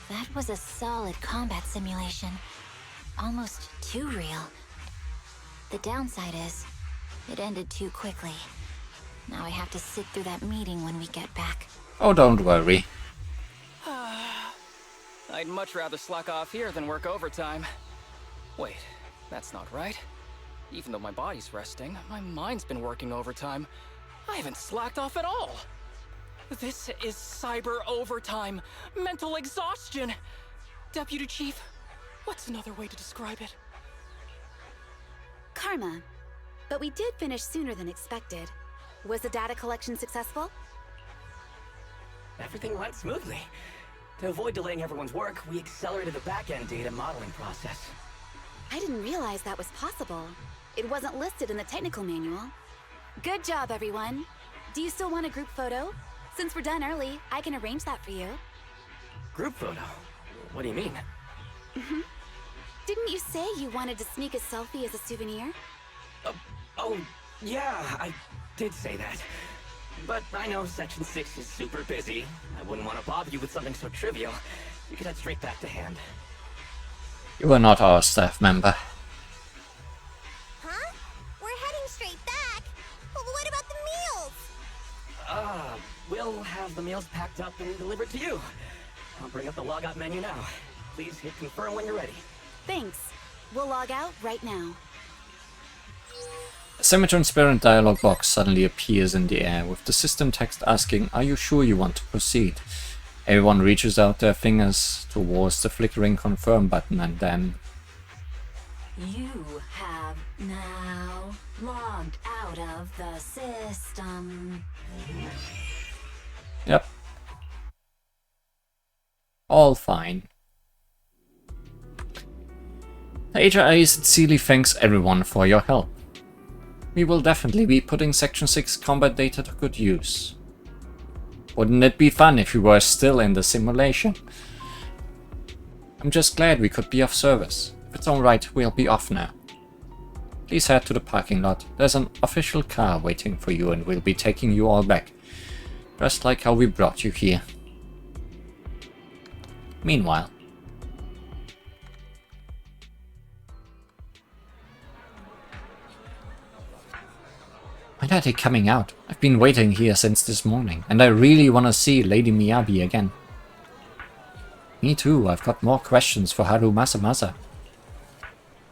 Speaker 8: That was a solid combat simulation. Almost too real. The downside is, it ended too quickly. Now I have to sit through that meeting when we get back.
Speaker 1: Oh, don't worry.
Speaker 6: I'd much rather slack off here than work overtime. Wait, that's not right. Even though my body's resting, my mind's been working overtime. I haven't slacked off at all. This is cyber overtime. Mental exhaustion. Deputy Chief, what's another way to describe it?
Speaker 7: Karma. But we did finish sooner than expected. Was the data collection successful?
Speaker 5: Everything went smoothly. To avoid delaying everyone's work, we accelerated the back-end data modeling process.
Speaker 7: I didn't realize that was possible. It wasn't listed in the technical manual. Good job, everyone. Do you still want a group photo? Since we're done early, I can arrange that for you.
Speaker 5: Group photo? What do you mean?
Speaker 7: Didn't you say you wanted to sneak a selfie as a souvenir?
Speaker 5: Oh, yeah, I did say that. But I know Section 6 is super busy. I wouldn't want to bother you with something so trivial. You could head straight back to hand.
Speaker 1: You are not our staff member.
Speaker 2: Huh? We're heading straight back. Well, what about the meals?
Speaker 5: We'll have the meals packed up and delivered to you. I'll bring up the logout menu now. Please hit confirm when you're ready.
Speaker 7: Thanks. We'll log out right now.
Speaker 1: A semi-transparent dialog box suddenly appears in the air with the system text asking, "Are you sure you want to proceed?" Everyone reaches out their fingers towards the flickering confirm button and then...
Speaker 8: You have now logged out of the system.
Speaker 1: Yep. All fine. The HRA sincerely thanks everyone for your help. We will definitely be putting Section 6 combat data to good use. Wouldn't it be fun if we were still in the simulation? I'm just glad we could be of service. If it's alright, we'll be off now. Please head to the parking lot. There's an official car waiting for you and we'll be taking you all back. Just like how we brought you here. Meanwhile... When are they coming out? I've been waiting here since this morning, and I really want to see Lady Miyabi again. Me too, I've got more questions for Haru Masamasa.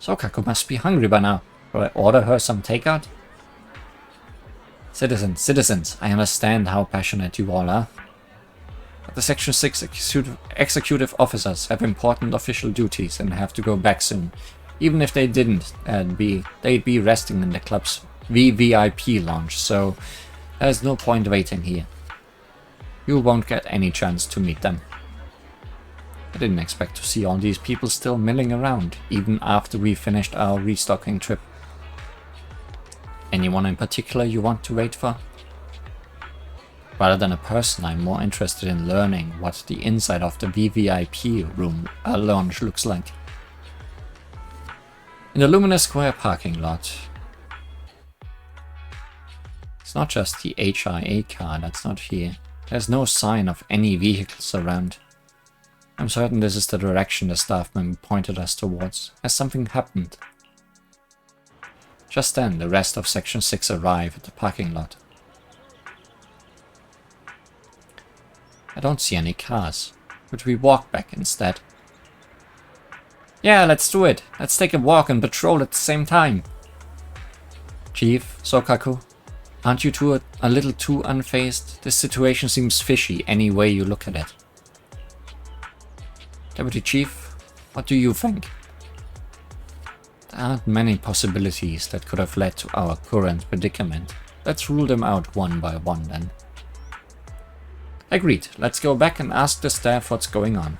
Speaker 1: Sokaku must be hungry by now. Will I order her some takeout? Citizens, I understand how passionate you all are. But the Section 6 executive officers have important official duties and have to go back soon. Even if they didn't, they'd be resting in the club's VVIP lounge, so there's no point waiting here. You won't get any chance to meet them. I didn't expect to see all these people still milling around, even after we finished our restocking trip. Anyone in particular you want to wait for? Rather than a person, I'm more interested in learning what the inside of the VVIP room lounge looks like. In the Luminous Square parking lot. It's not just the HIA car that's not here. There's no sign of any vehicles around. I'm certain this is the direction the staff member pointed us towards. Has something happened? Just then, the rest of Section 6 arrive at the parking lot. I don't see any cars. Would we walk back instead? Yeah, let's do it. Let's take a walk and patrol at the same time. Chief, Sokaku, aren't you two a little too unfazed? This situation seems fishy any way you look at it. Deputy Chief, what do you think? There aren't many possibilities that could have led to our current predicament. Let's rule them out one by one then. Agreed. Let's go back and ask the staff what's going on.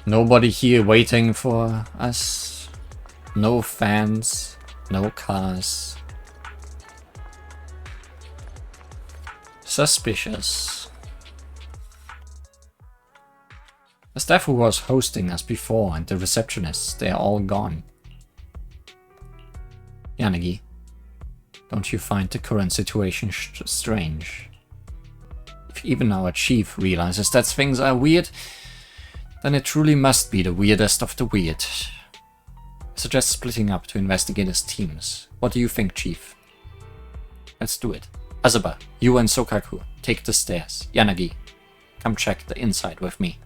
Speaker 1: Nobody here waiting for us. No fans. No cars. Suspicious. The staff who was hosting us before and the receptionists, they're all gone. Yanagi, don't you find the current situation strange? If even our chief realizes that things are weird, then it truly must be the weirdest of the weird. I suggest splitting up to investigate as teams. What do you think, Chief? Let's do it. Azaba, you and Sokaku, take the stairs. Yanagi, come check the inside with me.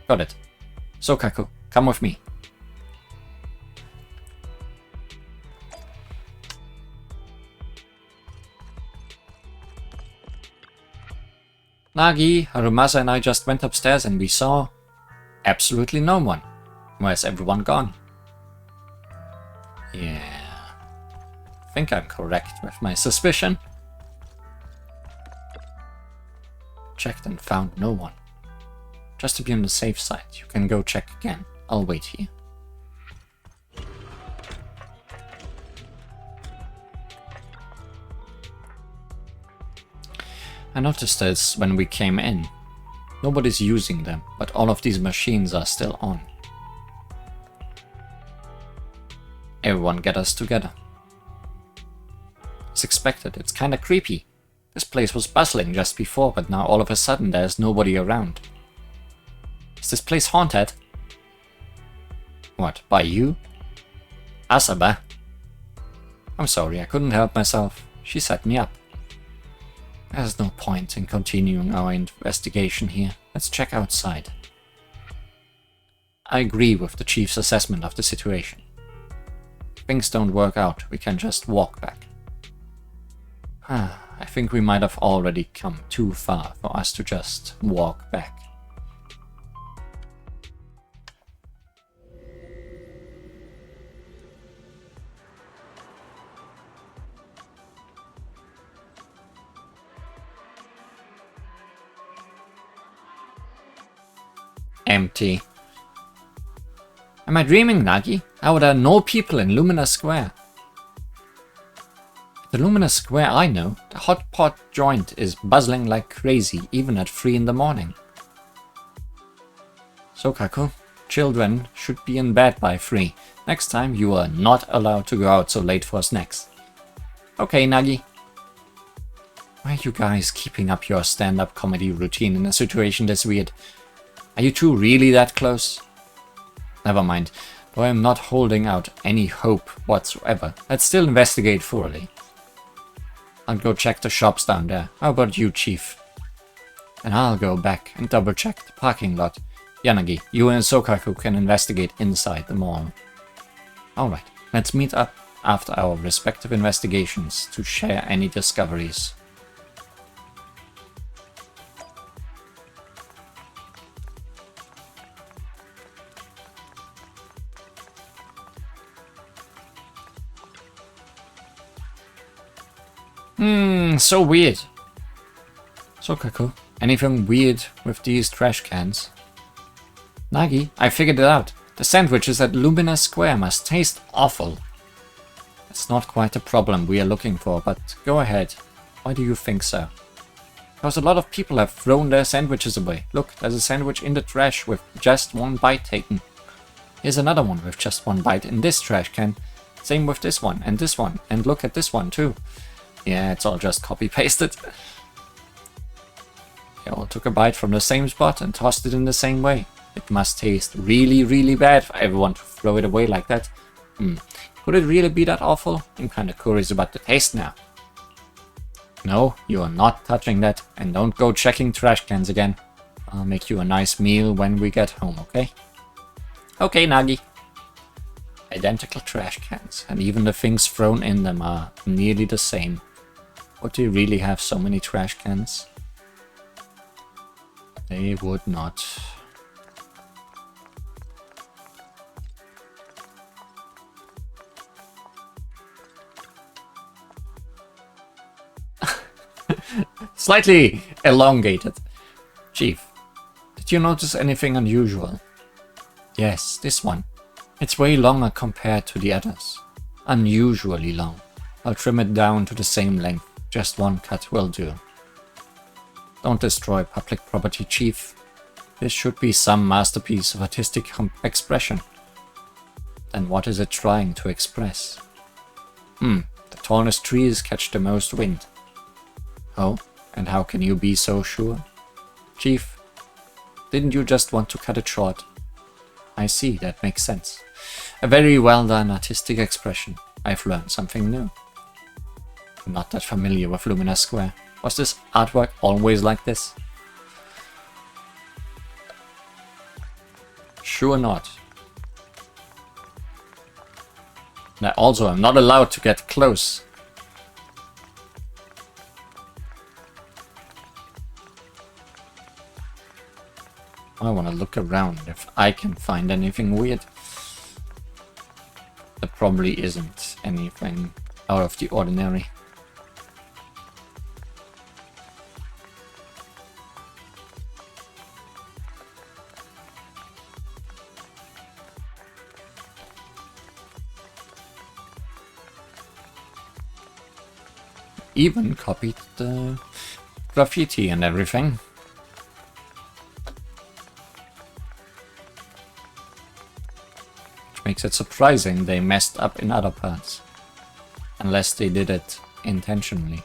Speaker 1: Got it. Sokaku, come with me. Nagi, Harumasa and I just went upstairs and we saw absolutely no one. Where's everyone gone? Yeah. I think I'm correct with my suspicion. Checked and found no one. Just to be on the safe side, you can go check again. I'll wait here. I noticed this when we came in. Nobody's using them, but all of these machines are still on. Everyone get us together. As expected, it's kinda creepy. This place was bustling just before, but now all of a sudden there's nobody around. Is this place haunted? What, by you? Asaba? I'm sorry, I couldn't help myself. She set me up. There's no point in continuing our investigation here. Let's check outside. I agree with the chief's assessment of the situation. If things don't work out, we can just walk back. I think we might have already come too far for us to just walk back. Empty. Am I dreaming, Nagi? How are there no people in Luminous Square? The luminous square I know, the hot pot joint is buzzing like crazy even at 3 in the morning. So Kaku, children should be in bed by 3. Next time you are not allowed to go out so late for snacks. Okay, Nagi. Why are you guys keeping up your stand-up comedy routine in a situation this weird? Are you two really that close? Never mind, though I am not holding out any hope whatsoever. Let's still investigate thoroughly. I'll go check the shops down there. How about you, Chief? And I'll go back and double check the parking lot. Yanagi, you and Sokaku can investigate inside the mall. Alright, let's meet up after our respective investigations to share any discoveries. So weird. Sokaku, anything weird with these trash cans? Nagi, I figured it out. The sandwiches at Lumina Square must taste awful. It's not quite the problem we are looking for, but go ahead. Why do you think so? Because a lot of people have thrown their sandwiches away. Look, there's a sandwich in the trash with just 1 bite taken. Here's another one with just 1 bite in this trash can. Same with this one, and look at this one too. Yeah, it's all just copy-pasted. They all took a bite from the same spot and tossed it in the same way. It must taste really, really bad for everyone to throw it away like that. Could it really be that awful? I'm kinda curious about the taste now. No, you are not touching that, and don't go checking trash cans again. I'll make you a nice meal when we get home, okay? Okay, Nagi. Identical trash cans, and even the things thrown in them are nearly the same. Would they really have so many trash cans? They would not. Slightly elongated. Chief, did you notice anything unusual? Yes, this one. It's way longer compared to the others. Unusually long. I'll trim it down to the same length. Just 1 cut will do. Don't destroy public property, Chief. This should be some masterpiece of artistic expression. Then what is it trying to express? The tallest trees catch the most wind. Oh, and how can you be so sure? Chief, didn't you just want to cut it short? I see, that makes sense. A very well done artistic expression. I've learned something new. I'm not that familiar with Lumina Square. Was this artwork always like this? Sure not. And I also am not allowed to get close. I want to look around if I can find anything weird. There probably isn't anything out of the ordinary. Even copied the graffiti and everything. Which makes it surprising they messed up in other parts. Unless they did it intentionally.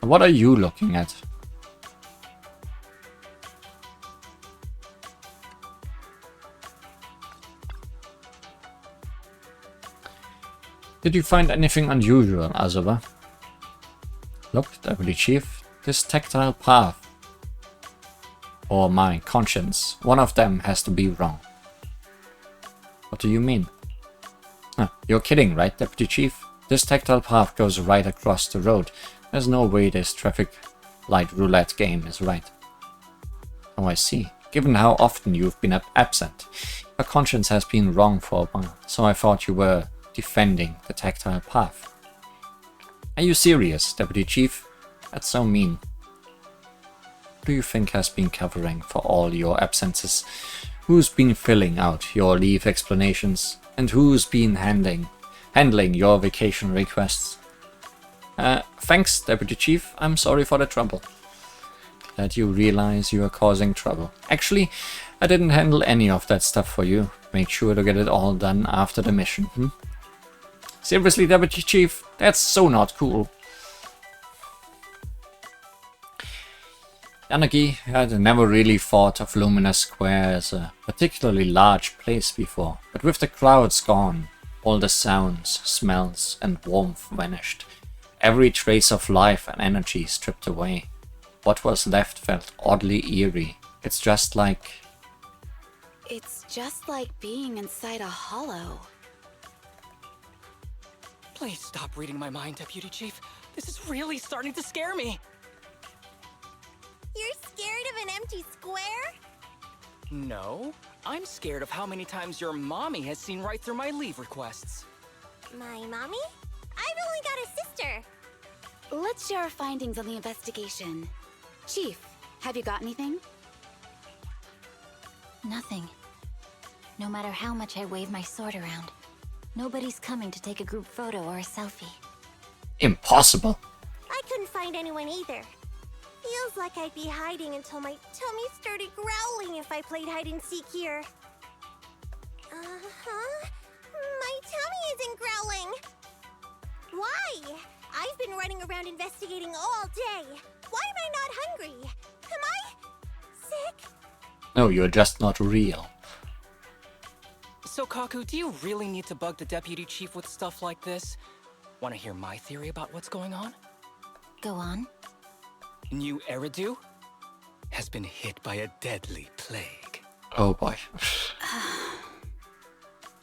Speaker 1: What are you looking at? Did you find anything unusual, Azova? Look, Deputy Chief, this tactile path, or my conscience, one of them has to be wrong. What do you mean? You're kidding, right, Deputy Chief? This tactile path goes right across the road. There's no way this traffic light roulette game is right. Oh, I see. Given how often you've been absent, your conscience has been wrong for a while, so I thought you were defending the tactile path. Are you serious, Deputy Chief? That's so mean. Who do you think has been covering for all your absences? Who's been filling out your leave explanations? And who's been handling your vacation requests? Thanks, Deputy Chief. I'm sorry for the trouble. That you realize you are causing trouble. Actually, I didn't handle any of that stuff for you. Make sure to get it all done after the mission, Seriously, Deputy Chief, that's so not cool. Yanagi had never really thought of Luminous Square as a particularly large place before, but with the crowds gone, all the sounds, smells, and warmth vanished. Every trace of life and energy stripped away. What was left felt oddly eerie. It's just like
Speaker 7: being inside a hollow.
Speaker 6: Please stop reading my mind, Deputy Chief. This is really starting to scare me.
Speaker 2: You're scared of an empty square?
Speaker 6: No, I'm scared of how many times your mommy has seen right through my leave requests.
Speaker 2: My mommy? I've only got a sister.
Speaker 7: Let's share our findings on the investigation. Chief, have you got anything?
Speaker 8: Nothing. No matter how much I wave my sword around, nobody's coming to take a group photo or a selfie.
Speaker 1: impossible.
Speaker 2: I couldn't find anyone either. Feels like I'd be hiding until my tummy started growling if I played hide-and-seek here. My tummy isn't growling. Why? I've been running around investigating all day. Why am I not hungry? Am I sick?
Speaker 1: No, you're just not real.
Speaker 6: So, Kaku, do you really need to bug the Deputy Chief with stuff like this? Want to hear my theory about what's going on?
Speaker 8: Go on.
Speaker 6: New Eridu has been hit by a deadly plague.
Speaker 1: Oh boy.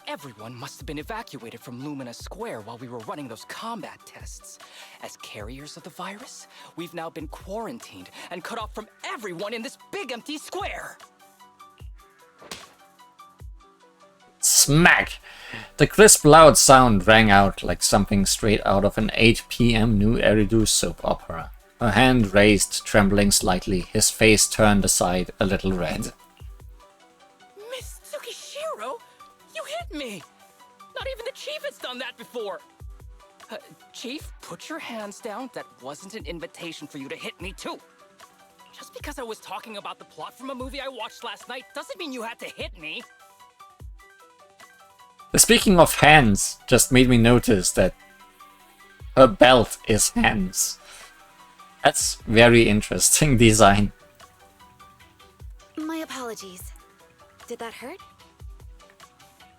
Speaker 6: Everyone must have been evacuated from Lumina Square while we were running those combat tests. As carriers of the virus, we've now been quarantined and cut off from everyone in this big empty square.
Speaker 1: Smack! The crisp loud sound rang out like something straight out of an 8 p.m. New Eridu soap opera. Her hand raised, trembling slightly, his face turned aside, a little red.
Speaker 6: Miss Tsukishiro, you hit me! Not even the Chief has done that before! Chief, put your hands down. That wasn't an invitation for you to hit me too. Just because I was talking about the plot from a movie I watched last night doesn't mean you had to hit me.
Speaker 1: Speaking of hands, just made me notice that her belt is hands. That's very interesting design.
Speaker 7: My apologies. Did that hurt?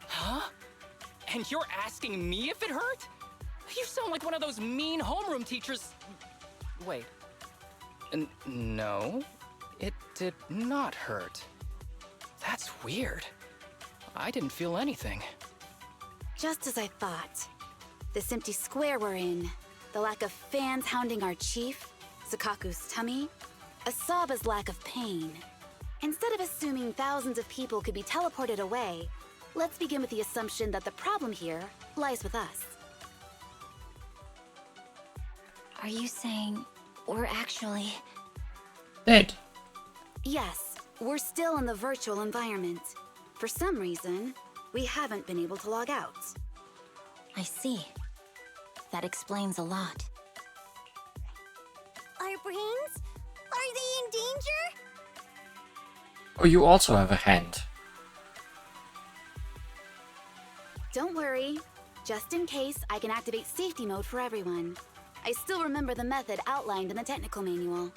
Speaker 6: Huh? And you're asking me if it hurt? You sound like one of those mean homeroom teachers. Wait. No, it did not hurt. That's weird. I didn't feel anything.
Speaker 7: Just as I thought. This empty square we're in, the lack of fans hounding our chief, Sakaku's tummy, Asaba's lack of pain. Instead of assuming thousands of people could be teleported away, let's begin with the assumption that the problem here lies with us.
Speaker 8: Are you saying we're actually...
Speaker 1: Dead.
Speaker 7: Yes, we're still in the virtual environment. For some reason, we haven't been able to log out.
Speaker 8: I see. That explains a lot.
Speaker 2: Our brains? Are they in danger?
Speaker 1: Oh, you also have a hand.
Speaker 7: Don't worry. Just in case, I can activate safety mode for everyone. I still remember the method outlined in the technical manual.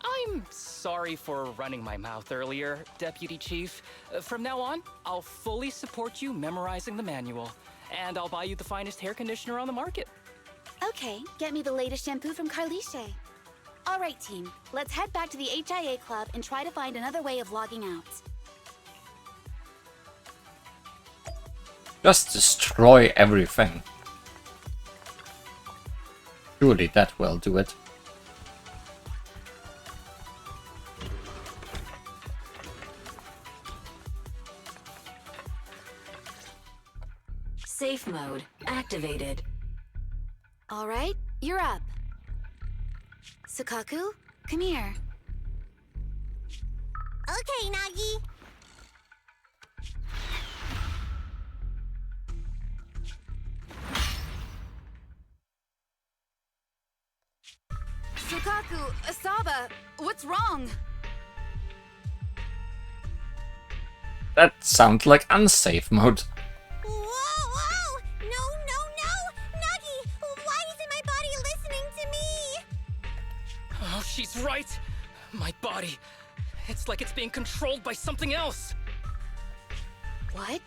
Speaker 6: I'm sorry for running my mouth earlier, Deputy Chief. From now on, I'll fully support you memorizing the manual. And I'll buy you the finest hair conditioner on the market.
Speaker 7: Okay, get me the latest shampoo from Carliche. All right, team. Let's head back to the HIA Club and try to find another way of logging out.
Speaker 1: Just destroy everything. Surely that will do it.
Speaker 9: Safe mode activated.
Speaker 7: All right, you're up. Sakaku, come here.
Speaker 2: Okay, Nagi.
Speaker 7: Asaba, what's wrong?
Speaker 1: That sounds like unsafe mode.
Speaker 2: Whoa, whoa! No, no, no! Nagi, why isn't my body listening to me?
Speaker 6: Oh, she's right. My body. It's like it's being controlled by something else.
Speaker 7: What?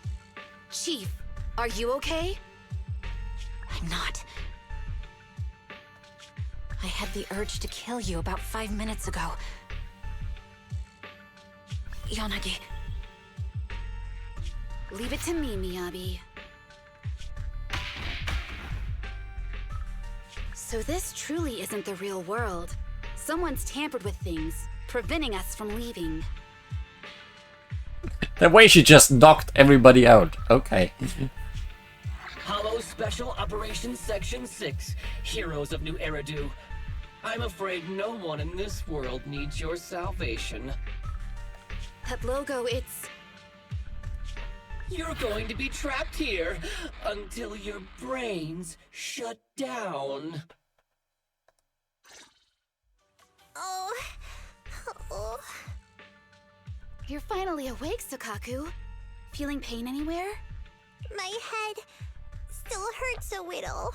Speaker 7: Chief, are you okay?
Speaker 8: I'm not. I had the urge to kill you about 5 minutes ago. Yanagi.
Speaker 7: Leave it to me, Miyabi. So this truly isn't the real world. Someone's tampered with things, preventing us from leaving.
Speaker 1: The way she just knocked everybody out. Okay.
Speaker 10: Hollow Special Operations Section 6, Heroes of New Eridu. I'm afraid no one in this world needs your salvation.
Speaker 7: That logo, it's...
Speaker 10: You're going to be trapped here until your brains shut down.
Speaker 2: Oh.
Speaker 7: You're finally awake, Sukaku. Feeling pain anywhere?
Speaker 2: My head still hurts a little.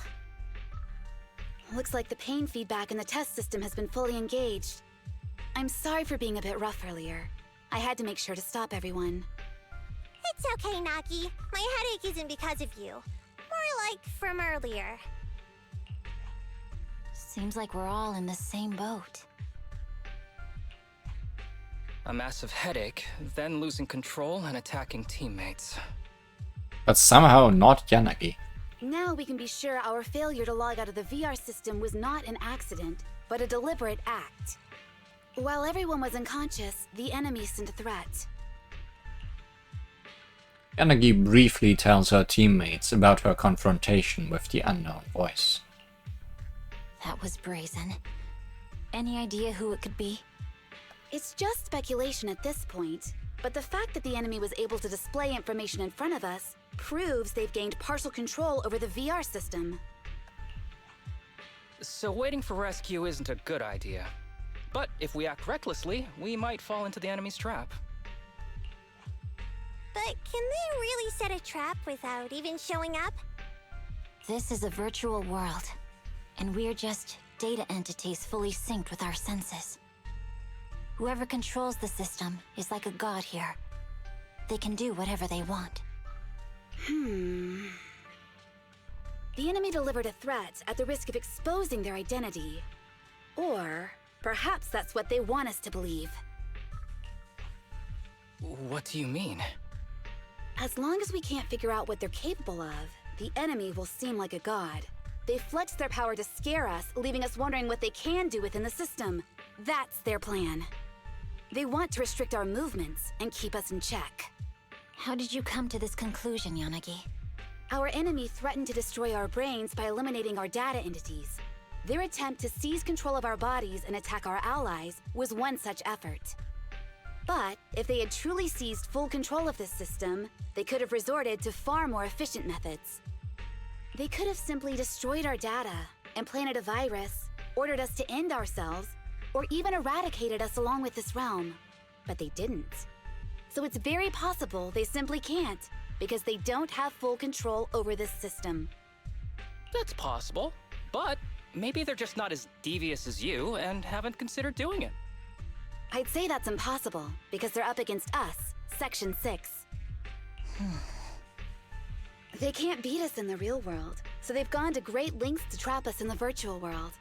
Speaker 7: Looks like the pain feedback in the test system has been fully engaged. I'm sorry for being a bit rough earlier. I had to make sure to stop everyone.
Speaker 2: It's okay, Nagi. My headache isn't because of you. More like from earlier.
Speaker 8: Seems like we're all in the same boat.
Speaker 6: A massive headache, then losing control and attacking teammates.
Speaker 1: But somehow not Yanagi.
Speaker 7: Now we can be sure our failure to log out of the VR system was not an accident, but a deliberate act. While everyone was unconscious, the enemy sent a threat.
Speaker 1: Yanagi briefly tells her teammates about her confrontation with the unknown voice.
Speaker 8: That was brazen. Any idea who it could be?
Speaker 7: It's just speculation at this point, but the fact that the enemy was able to display information in front of us proves they've gained partial control over the VR system.
Speaker 6: So waiting for rescue isn't a good idea. But if we act recklessly, we might fall into the enemy's trap.
Speaker 2: But can they really set a trap without even showing up?
Speaker 8: This is a virtual world, and we're just data entities fully synced with our senses. Whoever controls the system is like a god here. They can do whatever they want.
Speaker 7: The enemy delivered a threat at the risk of exposing their identity. Or perhaps that's what they want us to believe.
Speaker 6: What do you mean?
Speaker 7: As long as we can't figure out what they're capable of, the enemy will seem like a god. They flex their power to scare us, leaving us wondering what they can do within the system. That's their plan. They want to restrict our movements and keep us in check.
Speaker 8: How did you come to this conclusion, Yanagi?
Speaker 7: Our enemy threatened to destroy our brains by eliminating our data entities. Their attempt to seize control of our bodies and attack our allies was one such effort. But if they had truly seized full control of this system, they could have resorted to far more efficient methods. They could have simply destroyed our data, implanted a virus, ordered us to end ourselves, or even eradicated us along with this realm. But they didn't. So it's very possible they simply can't, because they don't have full control over this system.
Speaker 6: That's possible, but maybe they're just not as devious as you and haven't considered doing it.
Speaker 7: I'd say that's impossible, because they're up against us, Section 6. They can't beat us in the real world, so they've gone to great lengths to trap us in the virtual world.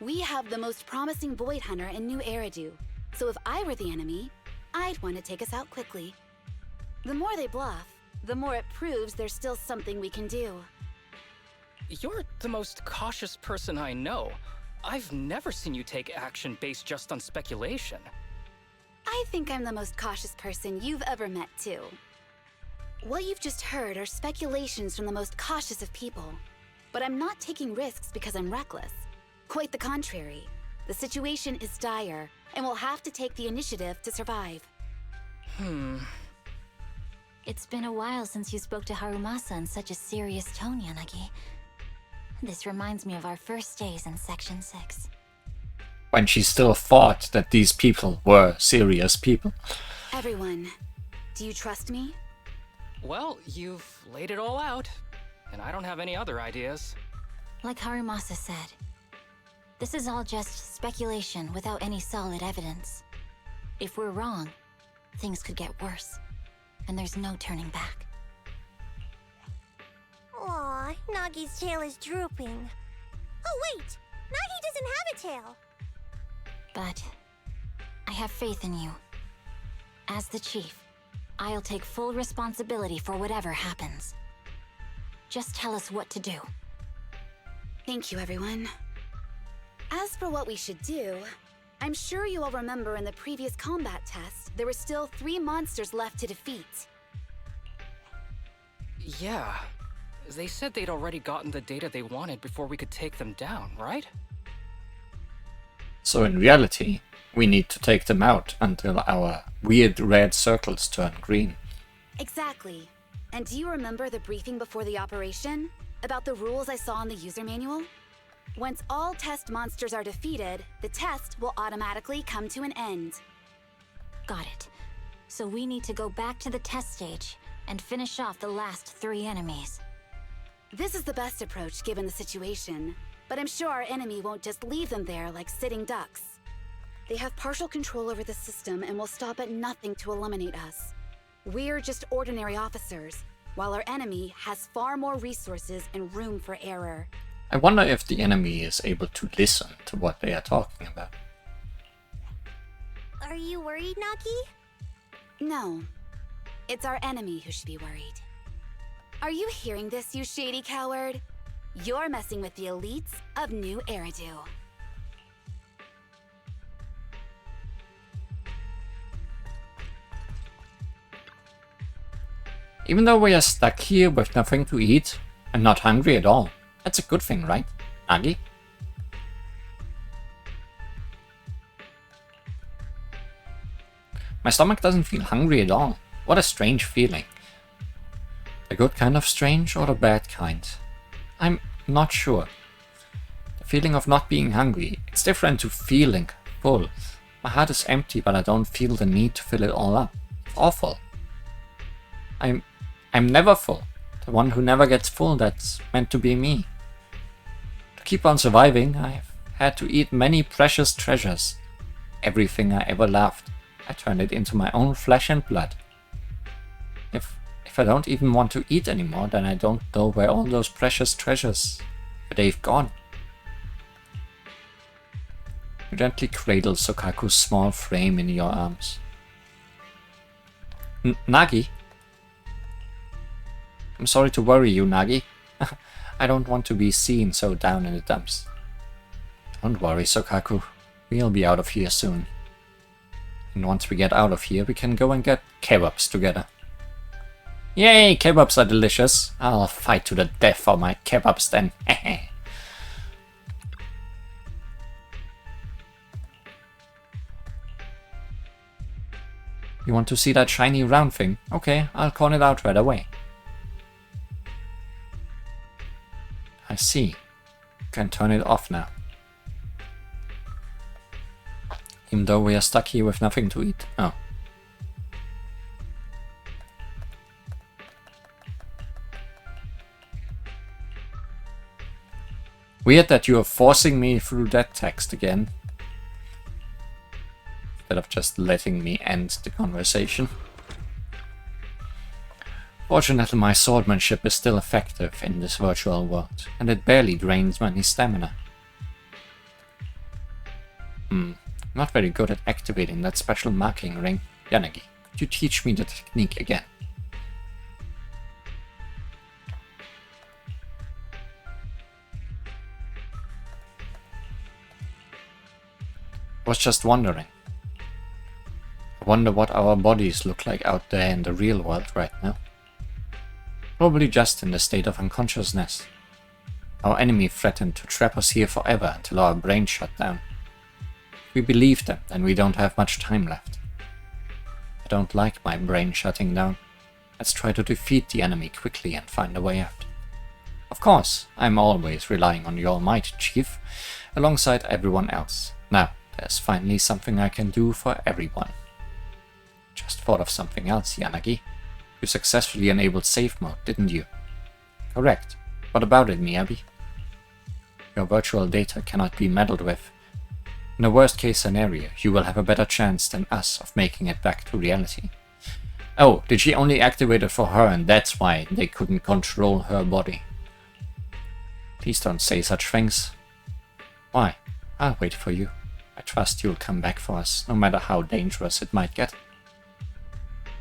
Speaker 7: We have the most promising Void Hunter in New Eridu, so if I were the enemy, I'd want to take us out quickly. The more they bluff, the more it proves there's still something we can do.
Speaker 6: You're the most cautious person I know. I've never seen you take action based just on speculation.
Speaker 7: I think I'm the most cautious person you've ever met, too. What you've just heard are speculations from the most cautious of people. But I'm not taking risks because I'm reckless. Quite the contrary. The situation is dire, and we'll have to take the initiative to survive.
Speaker 8: It's been a while since you spoke to Harumasa in such a serious tone, Yanagi. This reminds me of our first days in Section 6.
Speaker 1: when she still thought that these people were serious people.
Speaker 7: Everyone, do you trust me?
Speaker 6: Well, you've laid it all out, and I don't have any other ideas.
Speaker 8: Like Harumasa said, this is all just speculation without any solid evidence. If we're wrong, things could get worse, and there's no turning back.
Speaker 2: Aw, Nagi's tail is drooping. Oh wait! Nagi doesn't have a tail!
Speaker 8: But I have faith in you. As the chief, I'll take full responsibility for whatever happens. Just tell us what to do.
Speaker 7: Thank you, everyone. As for what we should do, I'm sure you all remember in the previous combat test, there were still 3 monsters left to defeat.
Speaker 6: Yeah. They said they'd already gotten the data they wanted before we could take them down, right?
Speaker 1: So in reality, we need to take them out until our weird red circles turn green.
Speaker 7: Exactly. And do you remember the briefing before the operation? About the rules I saw in the user manual? Once all test monsters are defeated, the test will automatically come to an end.
Speaker 8: Got it. So we need to go back to the test stage and finish off the last 3 enemies.
Speaker 7: This is the best approach given the situation, but I'm sure our enemy won't just leave them there like sitting ducks. They have partial control over the system and will stop at nothing to eliminate us. We're just ordinary officers, while our enemy has far more resources and room for error.
Speaker 1: I wonder if the enemy is able to listen to what they are talking about.
Speaker 2: Are you worried, Nagi?
Speaker 7: No. It's our enemy who should be worried. Are you hearing this, you shady coward? You're messing with the elites of New Eridu.
Speaker 1: Even though we are stuck here with nothing to eat and not hungry at all, that's a good thing, right, Nagi? My stomach doesn't feel hungry at all. What a strange feeling. The good kind of strange or the bad kind? I'm not sure. The feeling of not being hungry, it's different to feeling full. My heart is empty, but I don't feel the need to fill it all up. It's awful. I'm never full. The one who never gets full, that's meant to be me. To keep on surviving, I've had to eat many precious treasures. Everything I ever loved, I turned it into my own flesh and blood. If I don't even want to eat anymore, then I don't know where all those precious treasures, where they've gone. You gently cradle Sokaku's small frame in your arms. Nagi? I'm sorry to worry you, Nagi. I don't want to be seen so down in the dumps. Don't worry, Sokaku. We'll be out of here soon. And once we get out of here, we can go and get kebabs together. Yay, kebabs are delicious. I'll fight to the death for my kebabs then. You want to see that shiny round thing? Okay, I'll call it out right away. I see. You can turn it off now. Even though we are stuck here with nothing to eat. Oh. Weird that you are forcing me through that text again. Instead of just letting me end the conversation. Fortunately, my swordsmanship is still effective in this virtual world, and it barely drains any stamina. Not very good at activating that special marking ring. Yanagi, could you teach me the technique again? I was just wondering. I wonder what our bodies look like out there in the real world right now. Probably just in the state of unconsciousness. Our enemy threatened to trap us here forever until our brains shut down. If we believe them, then we don't have much time left. I don't like my brain shutting down. Let's try to defeat the enemy quickly and find a way out. Of course, I'm always relying on your might, Chief, alongside everyone else. Now, there's finally something I can do for everyone. Just thought of something else, Yanagi. You successfully enabled safe mode, didn't you? Correct. What about it, Miyabi? Your virtual data cannot be meddled with. In a worst-case scenario, you will have a better chance than us of making it back to reality. Oh, did she only activate it for her and that's why they couldn't control her body? Please don't say such things. Why? I'll wait for you. I trust you'll come back for us, no matter how dangerous it might get.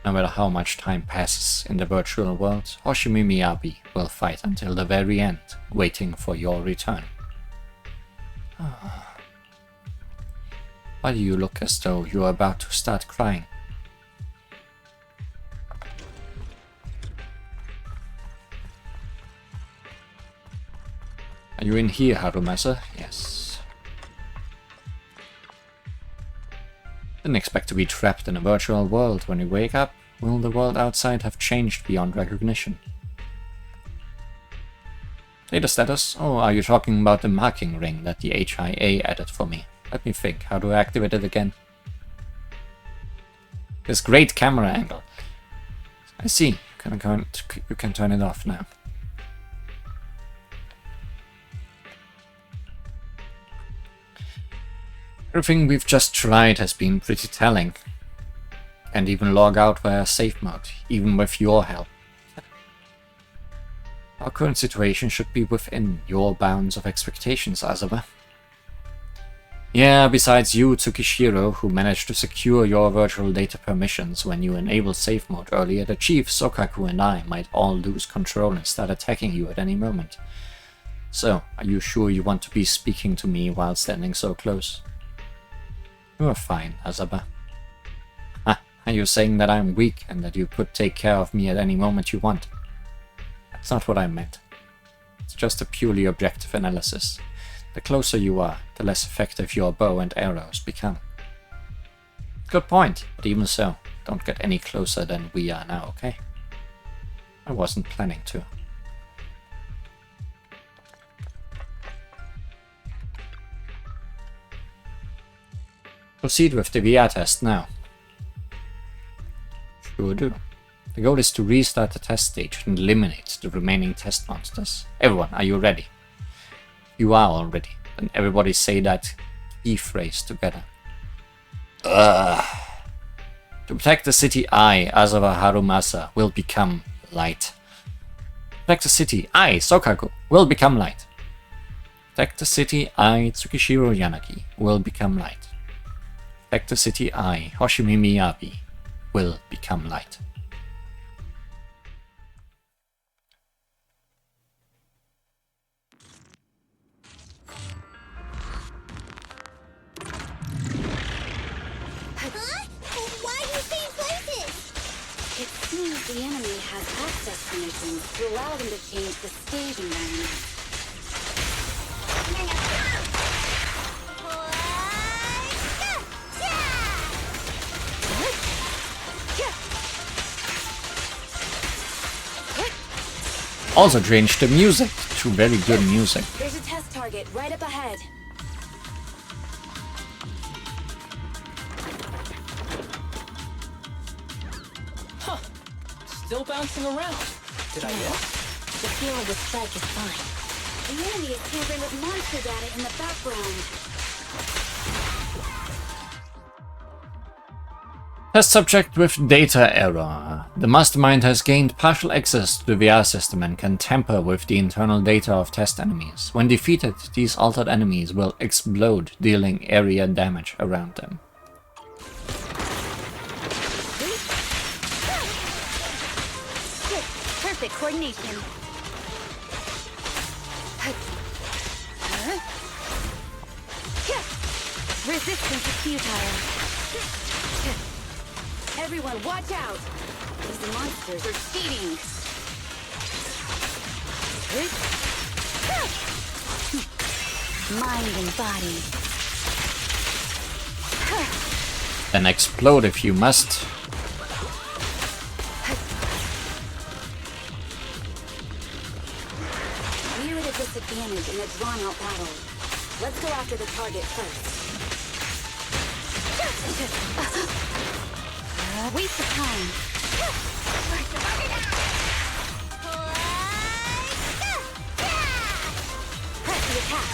Speaker 1: No matter how much time passes in the virtual world, Hoshimi Miyabi will fight until the very end, waiting for your return. Why do you look as though you are about to start crying? Are you in here, Harumasa? Yes. Didn't expect to be trapped in a virtual world. When you wake up, will the world outside have changed beyond recognition? Data status? Oh, are you talking about the marking ring that the HIA added for me? Let me think. How do I activate it again? This great camera angle. I see. You can turn it off now. Everything we've just tried has been pretty telling. Can't even log out via safe mode, even with your help. Our current situation should be within your bounds of expectations, Azaba. Yeah, besides you, Tsukishiro, who managed to secure your virtual data permissions when you enabled safe mode earlier, the Chief, Sokaku and I might all lose control and start attacking you at any moment. So, are you sure you want to be speaking to me while standing so close? You're fine, Azaba. Are you saying that I'm weak and that you could take care of me at any moment you want? That's not what I meant. It's just a purely objective analysis. The closer you are, the less effective your bow and arrows become. Good point, but even so, don't get any closer than we are now, okay? I wasn't planning to. Proceed with the VR test now. Sure do. The goal is to restart the test stage and eliminate the remaining test monsters. Everyone, are you ready? You are already. Then everybody say that key phrase together. To protect the city, I, Azaba Harumasa, will become light. Protect the city, I, Sokaku, will become light. Protect the city, I, Tsukishiro Yanagi, will become light. Protect the city, I, Hoshimi Miyabi, will become light.
Speaker 7: The enemy has access permissions to allow them to change the stage environment.
Speaker 1: Also changed the music to very good music.
Speaker 7: There's a test target right up ahead.
Speaker 6: Still bouncing around. Did I miss?
Speaker 7: The feel of the strike is fine. The enemy is tampering with monster data in the background.
Speaker 1: Test subject with data error. The mastermind has gained partial access to the VR system and can tamper with the internal data of test enemies. When defeated, these altered enemies will explode, dealing area damage around them.
Speaker 7: Perfect coordination. Resistance is futile. Everyone, watch out! These monsters are cheating. Mind and body.
Speaker 1: Then explode if you must.
Speaker 7: We're at a disadvantage in a drawn-out battle. Let's go after the target first. Waste of time. Press the attack.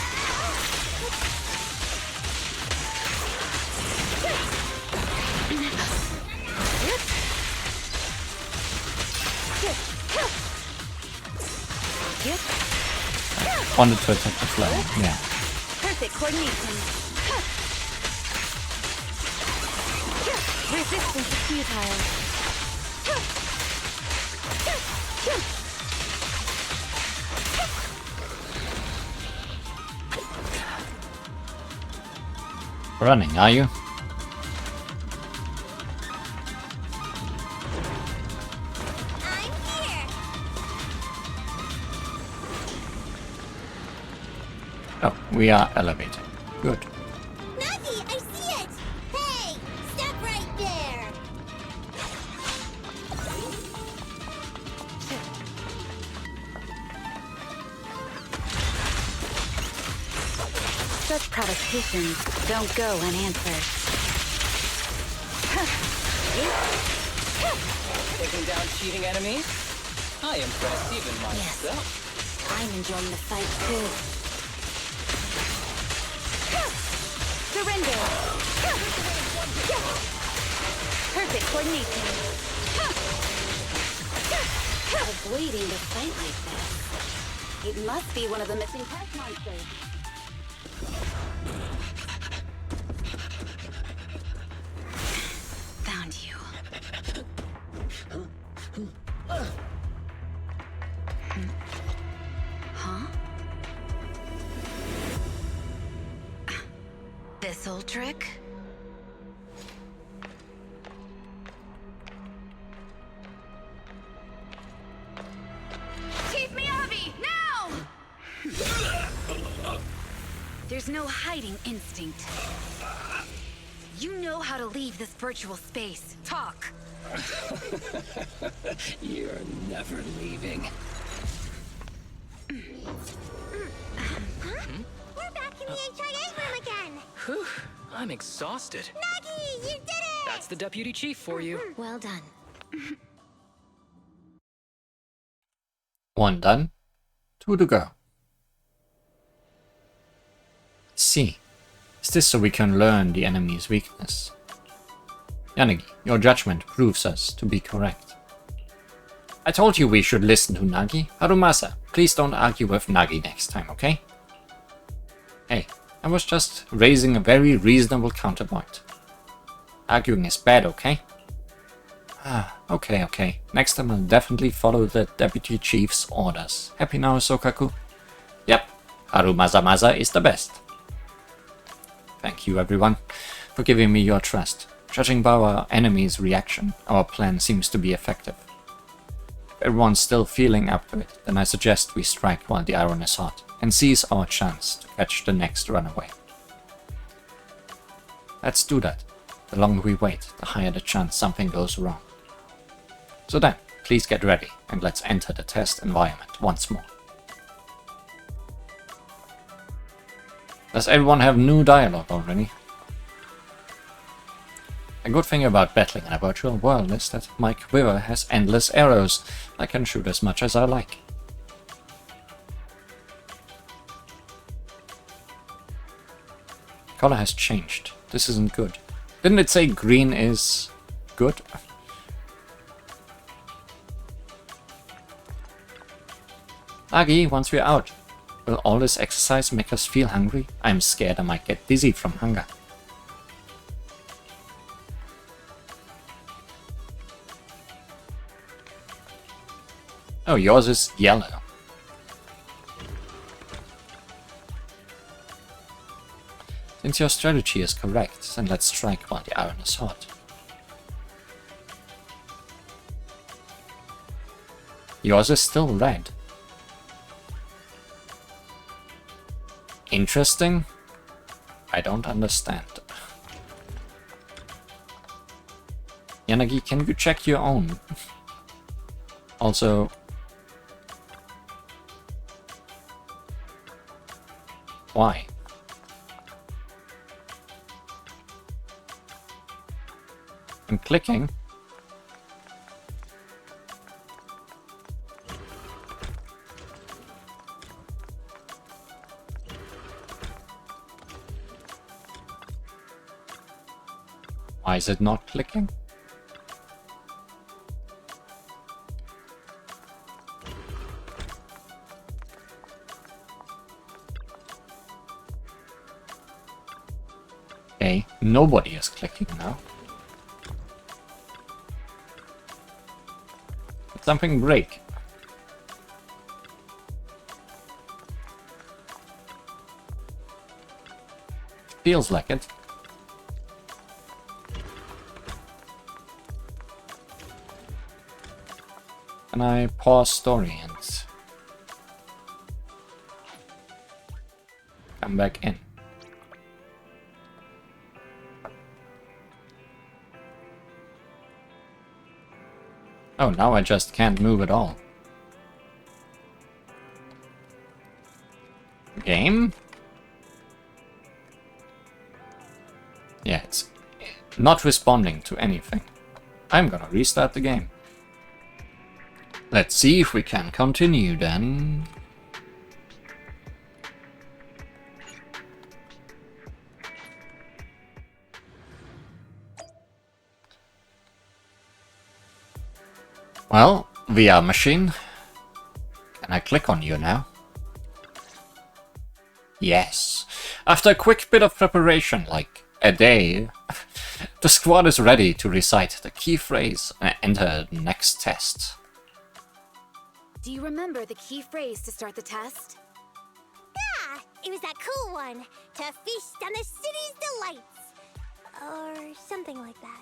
Speaker 1: Wanted to attack the flow, yeah.
Speaker 7: Perfect coordination. Resistance is futile.
Speaker 1: Running, are you?
Speaker 2: I'm here.
Speaker 1: Oh, we are elevating. Good.
Speaker 2: Nagi, I see it! Hey! Stop right there!
Speaker 7: Such provocations don't go unanswered.
Speaker 6: Taking down cheating enemies? I impress even myself.
Speaker 7: I'm enjoying the fight too. Surrender! Perfect coordination. Avoiding the fight like this. It must be one of the missing part monsters. Found you. Huh? This old trick? Chief Miyabi, now! There's no hiding instinct. You know how to leave this virtual space. Talk.
Speaker 10: You're never leaving.
Speaker 2: We're back in the HIA room again!
Speaker 6: Whew, I'm exhausted.
Speaker 2: Nagi, you did it!
Speaker 6: That's the deputy chief for you.
Speaker 8: Well done.
Speaker 1: One done. Two to go. See. Is this so we can learn the enemy's weakness? Yanagi, your judgment proves us to be correct. I told you we should listen to Nagi. Harumasa, please don't argue with Nagi next time, okay? Hey, I was just raising a very reasonable counterpoint. Arguing is bad, okay? Ah, okay. Next time I'll definitely follow the deputy chief's orders. Happy now, Sokaku? Yep, Harumasa is the best. Thank you, everyone, for giving me your trust. Judging by our enemy's reaction, our plan seems to be effective. If everyone's still feeling up to it, then I suggest we strike while the iron is hot, and seize our chance to catch the next runaway. Let's do that. The longer we wait, the higher the chance something goes wrong. So then, please get ready, and let's enter the test environment once more. Does everyone have new dialogue already? A good thing about battling in a virtual world is that my quiver has endless arrows. I can shoot as much as I like. Color has changed. This isn't good. Didn't it say green is good? Nagi, once we're out, will all this exercise make us feel hungry? I'm scared I might get dizzy from hunger. Oh, yours is yellow. Since your strategy is correct, then let's strike while the iron is hot. Yours is still red. Interesting? I don't understand. Yanagi, can you check your own? Also... Why? clicking. Why is it not clicking? Okay, nobody is clicking now. Did something break? Feels like it. Can I pause story and come back in? Oh, now I just can't move at all. Game? Yeah, it's not responding to anything. I'm gonna restart the game. Let's see if we can continue then. Well, VR machine. Can I click on you now? Yes. After a quick bit of preparation, like a day, the squad is ready to recite the key phrase and enter the next test.
Speaker 7: Do you remember the key phrase to start the test?
Speaker 2: Yeah, it was that cool one. To feast on the city's delights. Or something like that.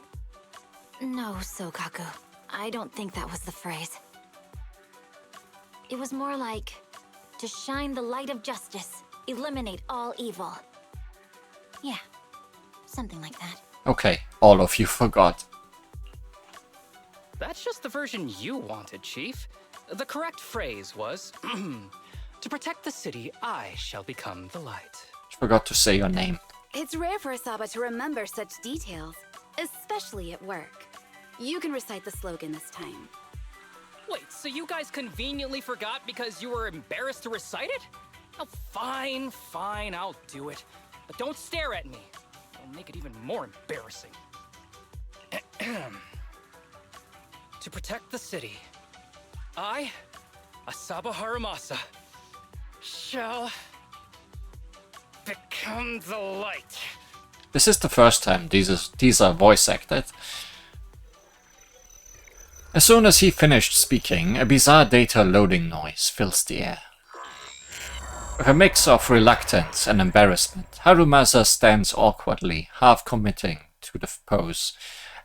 Speaker 8: No, Sokaku. I don't think that was the phrase. It was more like, to shine the light of justice, eliminate all evil. Yeah, something like that.
Speaker 1: Okay, all of you forgot.
Speaker 6: That's just the version you wanted, Chief. The correct phrase was, to protect the city, I shall become the light.
Speaker 1: Forgot to say your name.
Speaker 7: It's rare for Asaba to remember such details, especially at work. You can recite the slogan this time.
Speaker 6: Wait, so you guys conveniently forgot because you were embarrassed to recite it? Oh, fine, I'll do it. But don't stare at me. It'll make it even more embarrassing. To protect the city, I, Asaba Harumasa, shall become the light.
Speaker 1: This is the first time these are voice acted. As soon as he finished speaking, a bizarre data loading noise fills the air. With a mix of reluctance and embarrassment, Harumasa stands awkwardly, half committing to the pose,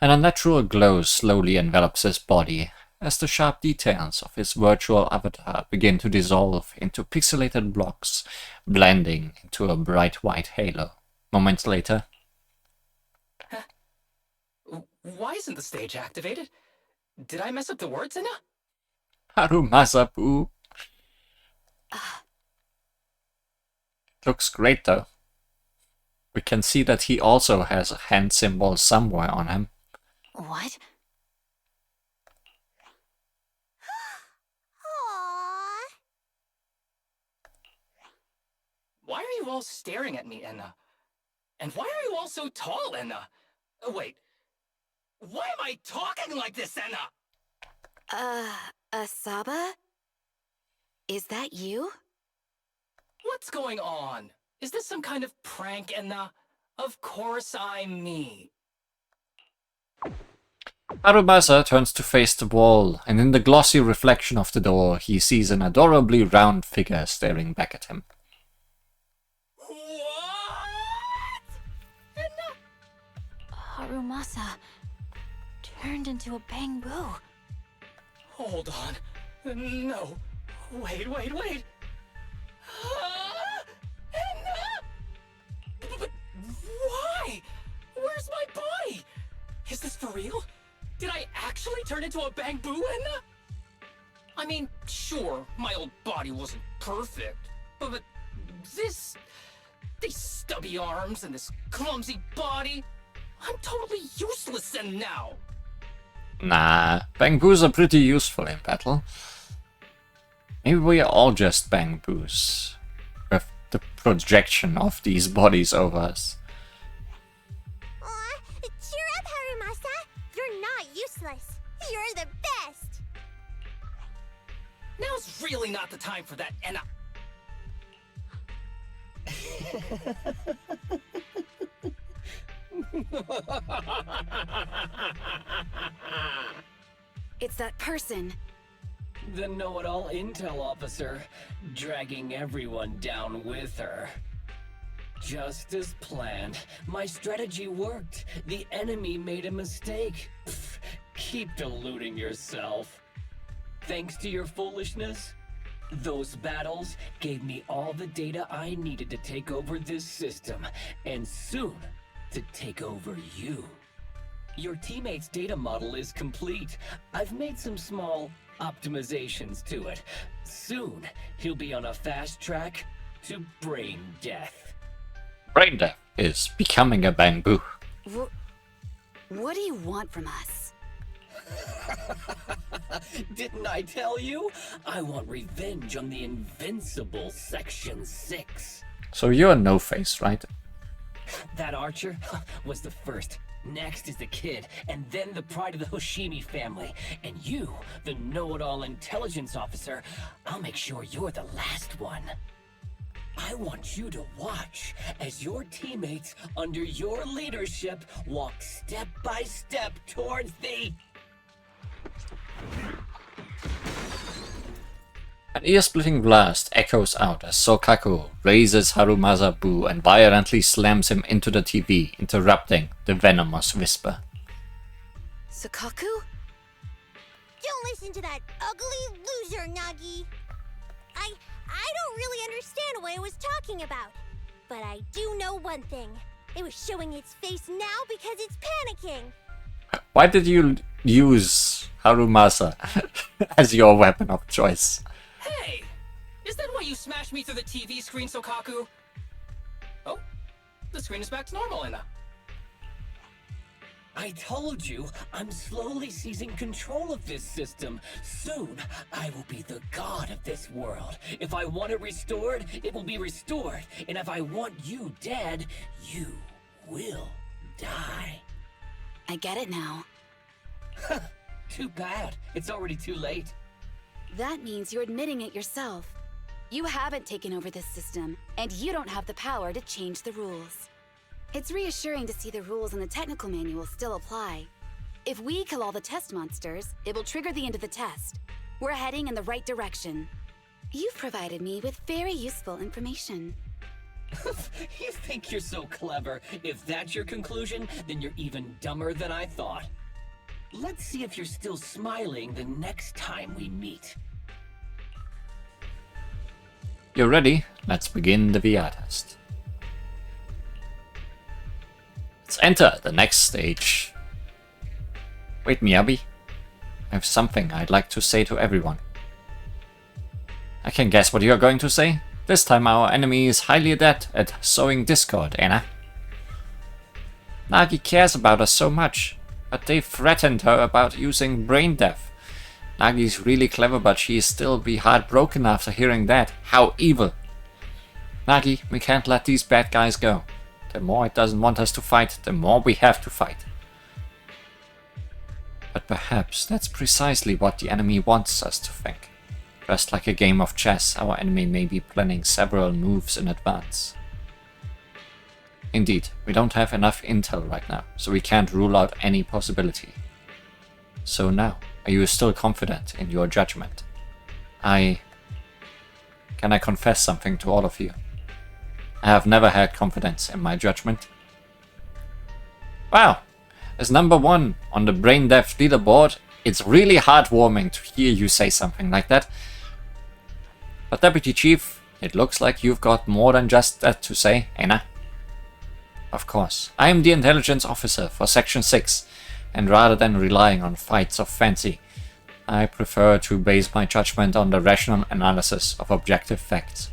Speaker 1: and a natural glow slowly envelops his body as the sharp details of his virtual avatar begin to dissolve into pixelated blocks, blending into a bright white halo. Moments later...
Speaker 6: Why isn't the stage activated? Did I mess up the words, Inna?
Speaker 1: Harumasa-boo. Looks great though. We can see that he also has a hand symbol somewhere on him.
Speaker 8: What?
Speaker 2: Aww.
Speaker 6: Why are you all staring at me, Enna? And why are you all so tall, Enna? Wait. Why am I talking like this, Enna?
Speaker 7: Asaba? Is that you?
Speaker 6: What's going on? Is this some kind of prank, Enna? Of course I'm me.
Speaker 1: Harumasa turns to face the wall, and in the glossy reflection of the door, he sees an adorably round figure staring back at him.
Speaker 6: What? Enna?
Speaker 8: Harumasa turned into a bamboo.
Speaker 6: Hold on. No. Wait. Enna? But why? Where's my body? Is this for real? Did I actually turn into a bamboo, Enna? I mean, sure, my old body wasn't perfect, but these stubby arms and this clumsy body, I'm totally useless now.
Speaker 1: Nah, bang boos are pretty useful in battle. Maybe we are all just bang boos, with the projection of these bodies over us.
Speaker 2: Aw, cheer up, Harumasa. You're not useless. You're the best.
Speaker 6: Now's really not the time for that, and
Speaker 7: It's that person.
Speaker 10: The know-it-all intel officer, dragging everyone down with her. Just as planned. My strategy worked. The enemy made a mistake. Pfft, keep deluding yourself. Thanks to your foolishness, those battles gave me all the data I needed to take over this system, and soon to take over you. Your teammate's data model is complete. I've made some small optimizations to it. Soon, he'll be on a fast track to brain death.
Speaker 1: Brain death is becoming a bang boo.
Speaker 7: What do you want from us?
Speaker 10: Didn't I tell you? I want revenge on the invincible Section 6.
Speaker 1: So you're No-Face, right?
Speaker 10: That archer was the first. Next is the kid, and then the pride of the Hoshimi family. And you, the know-it-all intelligence officer, I'll make sure you're the last one. I want you to watch as your teammates under your leadership walk step by step towards the...
Speaker 1: An ear-splitting blast echoes out as Sokaku raises Harumasa Boo and violently slams him into the TV, interrupting the venomous whisper.
Speaker 7: Sokaku?
Speaker 2: Don't listen to that ugly loser, Nagi. I don't really understand what it was talking about. But I do know one thing. It was showing its face now because it's panicking.
Speaker 1: Why did you use Harumasa as your weapon of choice?
Speaker 6: hey! Is that why you smashed me through the TV screen, Sokaku? Oh, the screen is back to normal, Anna.
Speaker 10: I told you, I'm slowly seizing control of this system. Soon, I will be the god of this world. If I want it restored, it will be restored. And if I want you dead, you will die.
Speaker 7: I get it now.
Speaker 10: Too bad. It's already too late.
Speaker 7: That means you're admitting it yourself. You haven't taken over this system, and you don't have the power to change the rules. It's reassuring to see the rules in the technical manual still apply. If we kill all the test monsters, it will trigger the end of the test. We're heading in the right direction. You've provided me with very useful information.
Speaker 10: You think you're so clever. If that's your conclusion, then you're even dumber than I thought. Let's see if you're still smiling the next time we meet.
Speaker 1: You're ready? Let's begin the VR test. Let's enter the next stage. Wait, Miyabi. I have something I'd like to say to everyone. I can guess what you're going to say. This time our enemy is highly adept at sowing discord, Anna. Nagi cares about us so much, but they threatened her about using brain death. Nagi's really clever, but she'll still be heartbroken after hearing that. How evil. Nagi, we can't let these bad guys go. The more it doesn't want us to fight, the more we have to fight. But perhaps that's precisely what the enemy wants us to think. Just like a game of chess, our enemy may be planning several moves in advance. Indeed, we don't have enough intel right now, so we can't rule out any possibility. So now, are you still confident in your judgment? Can I confess something to all of you? I have never had confidence in my judgment. Wow! As number 1 on the brain death leaderboard, it's really heartwarming to hear you say something like that. But Deputy Chief, it looks like you've got more than just that to say, Anna. Of course, I am the intelligence officer for Section 6, and rather than relying on fights of fancy, I prefer to base my judgment on the rational analysis of objective facts.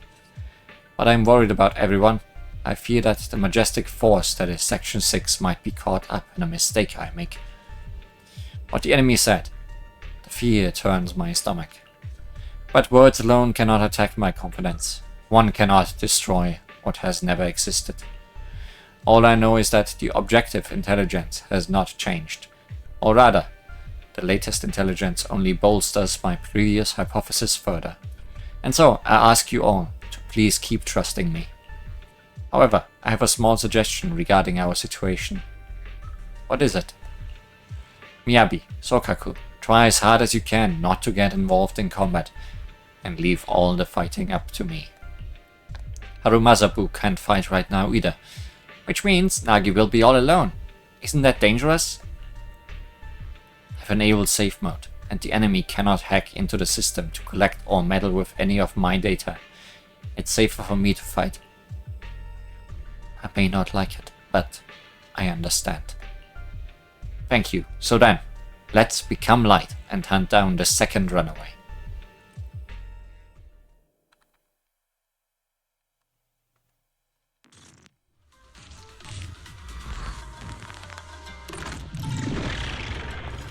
Speaker 1: But I'm worried about everyone. I fear that the majestic force that is Section 6 might be caught up in a mistake I make. What the enemy said. The fear turns my stomach. But words alone cannot attack my confidence. One cannot destroy what has never existed. All I know is that the objective intelligence has not changed. Or rather, the latest intelligence only bolsters my previous hypothesis further. And so, I ask you all to please keep trusting me. However, I have a small suggestion regarding our situation. What is it? Miyabi, Sokaku, try as hard as you can not to get involved in combat, and leave all the fighting up to me. Harumasabu can't fight right now either, which means Nagi will be all alone. Isn't that dangerous? I've enabled safe mode, and the enemy cannot hack into the system to collect or meddle with any of my data. It's safer for me to fight. I may not like it, but I understand. Thank you. So then, let's become light and hunt down the second runaway.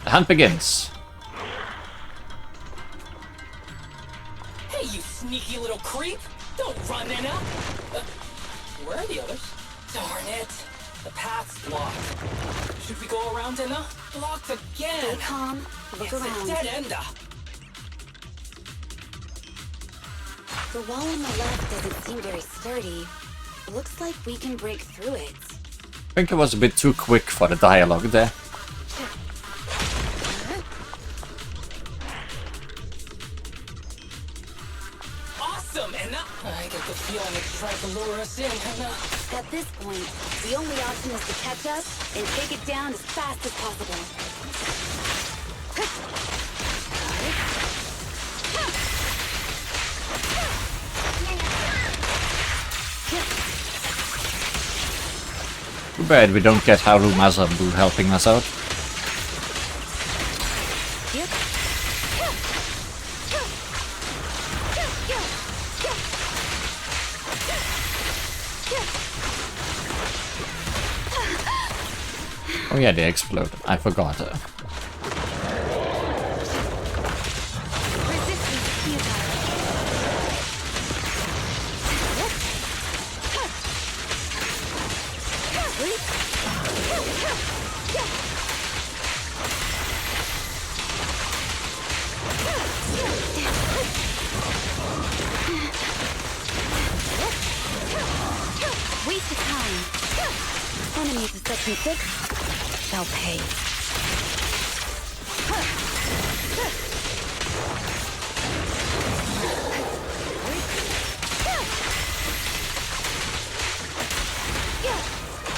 Speaker 1: The hunt begins.
Speaker 6: Hey, you sneaky little creep! Don't run, Nina! Where are the others? Darn it! The path's blocked. Should we go around, Nina? Blocked again!
Speaker 7: Stay calm. Look
Speaker 6: It's
Speaker 7: around.
Speaker 6: a dead end.
Speaker 7: The wall on the left doesn't seem very sturdy. Looks like we can break through it.
Speaker 1: I think I was a bit too quick for the dialogue there.
Speaker 6: Awesome, Nina! I get the feeling it's trying to lure us in, Nina.
Speaker 7: At this point, the only option is to catch up and take it down as fast as possible.
Speaker 1: Too bad we don't get Harumasabu helping us out. Oh yeah, they explode. I forgot.
Speaker 7: Waste of time. Enemies of Section 6 shall pay.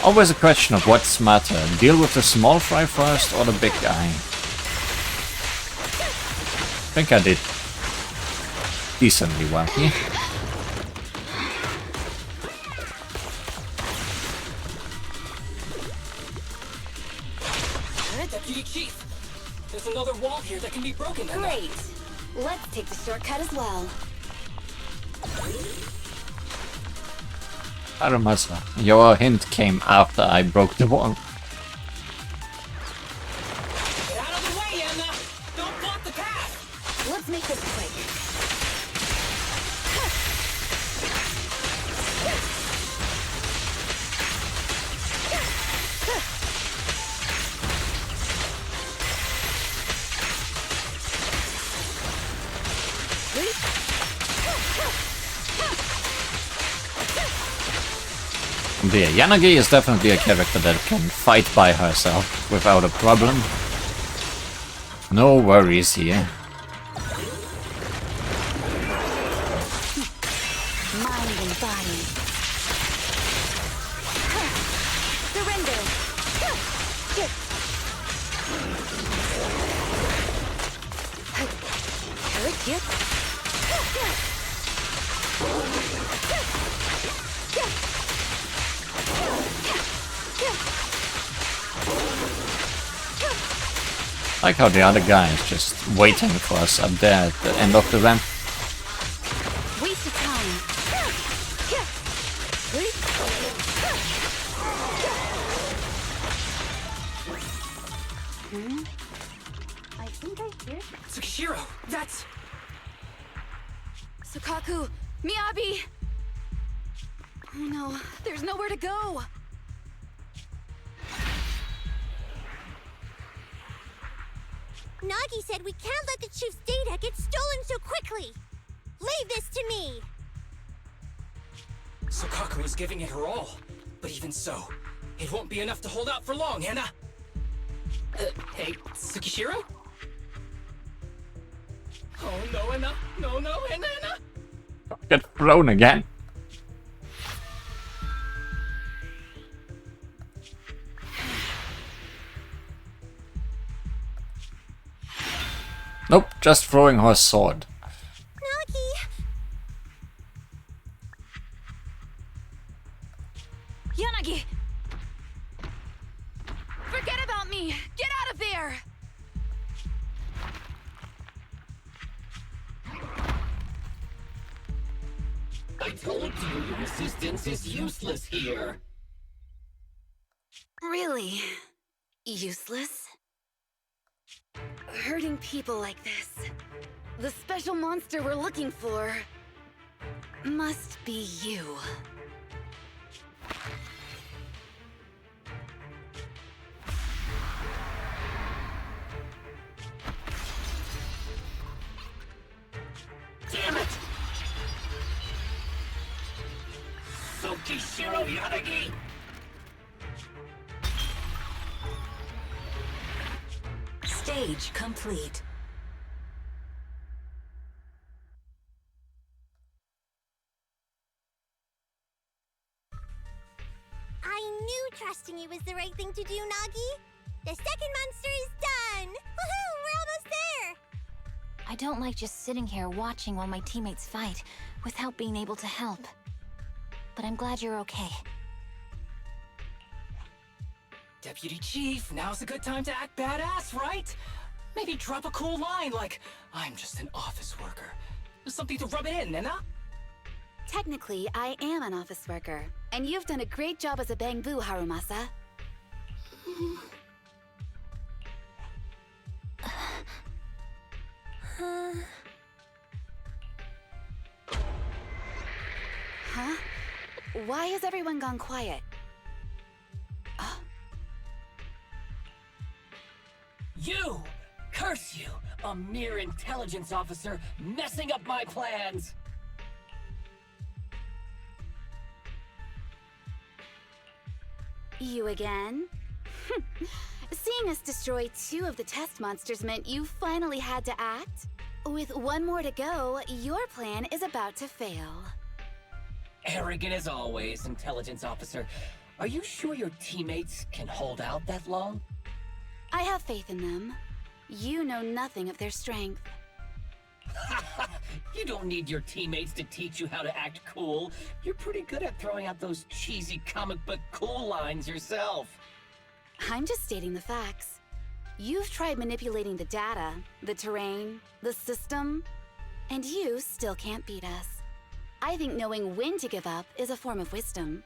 Speaker 1: Always a question of what's smarter, deal with the small fry first or the big guy. I think I did decently well here.
Speaker 6: Deputy Chief, there's another wall here that can be broken.
Speaker 7: Great. Let's take the shortcut as well.
Speaker 1: Haramasa, your hint came after I broke the wall.
Speaker 6: Get out of the way, Anna! Don't block the path!
Speaker 7: Let's make this quick.
Speaker 1: Yeah, Yanagi is definitely a character that can fight by herself without a problem. No worries here.
Speaker 7: Mind and body. Surrender.
Speaker 1: I like how the other guy is just waiting for us up there at the end of the ramp.
Speaker 7: Waste of time.
Speaker 6: That's...
Speaker 7: Sukaku! Miyabi! Oh no, there's nowhere to go!
Speaker 2: Nagi said we can't let the chief's data get stolen so quickly. Leave this to me.
Speaker 6: Sukaku is giving it her all. But even so, it won't be enough to hold out for long, Hana. Hey, Tsukishiro? Oh no, Hana. No, Hana.
Speaker 1: Get thrown again. Nope, just throwing her sword.
Speaker 2: Nagi!
Speaker 7: Yanagi! Forget about me! Get out of there!
Speaker 10: I told you your resistance is useless here.
Speaker 7: Really? Useless? Hurting people like this. The special monster we're looking for must be you.
Speaker 10: Damn it! Tsukishiro Yanagi!
Speaker 9: Stage complete.
Speaker 2: I knew trusting you was the right thing to do, Nagi. The second monster is done. Woohoo! We're almost there.
Speaker 8: I don't like just sitting here watching while my teammates fight without being able to help. But I'm glad you're okay.
Speaker 6: Deputy Chief, now's a good time to act badass, right? Maybe drop a cool line like, I'm just an office worker. Something to rub it in, Nena?
Speaker 7: Technically, I am an office worker, and you've done a great job as a bangbu, Harumasa. Huh? Why has everyone gone quiet?
Speaker 10: You! Curse you! A mere intelligence officer messing up my plans!
Speaker 7: You again? Seeing us destroy 2 of the test monsters meant you finally had to act? With 1 more to go, your plan is about to fail.
Speaker 10: Arrogant as always, intelligence officer. Are you sure your teammates can hold out that long?
Speaker 7: I have faith in them. You know nothing of their strength.
Speaker 10: You don't need your teammates to teach you how to act cool. You're pretty good at throwing out those cheesy comic book cool lines yourself.
Speaker 7: I'm just stating the facts. You've tried manipulating the data, the terrain, the system, and you still can't beat us. I think knowing when to give up is a form of wisdom.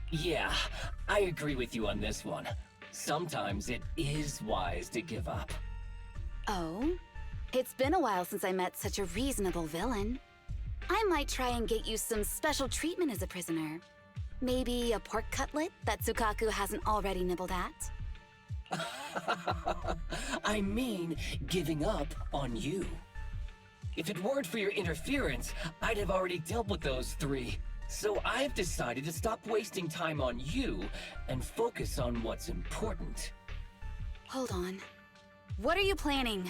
Speaker 10: Yeah, I agree with you on this one. Sometimes it is wise to give up.
Speaker 7: Oh? It's been a while since I met such a reasonable villain. I might try and get you some special treatment as a prisoner. Maybe a pork cutlet that Sukaku hasn't already nibbled at?
Speaker 10: I mean, giving up on you. If it weren't for your interference, I'd have already dealt with those 3. So I've decided to stop wasting time on you and focus on what's important.
Speaker 7: Hold on. What are you planning?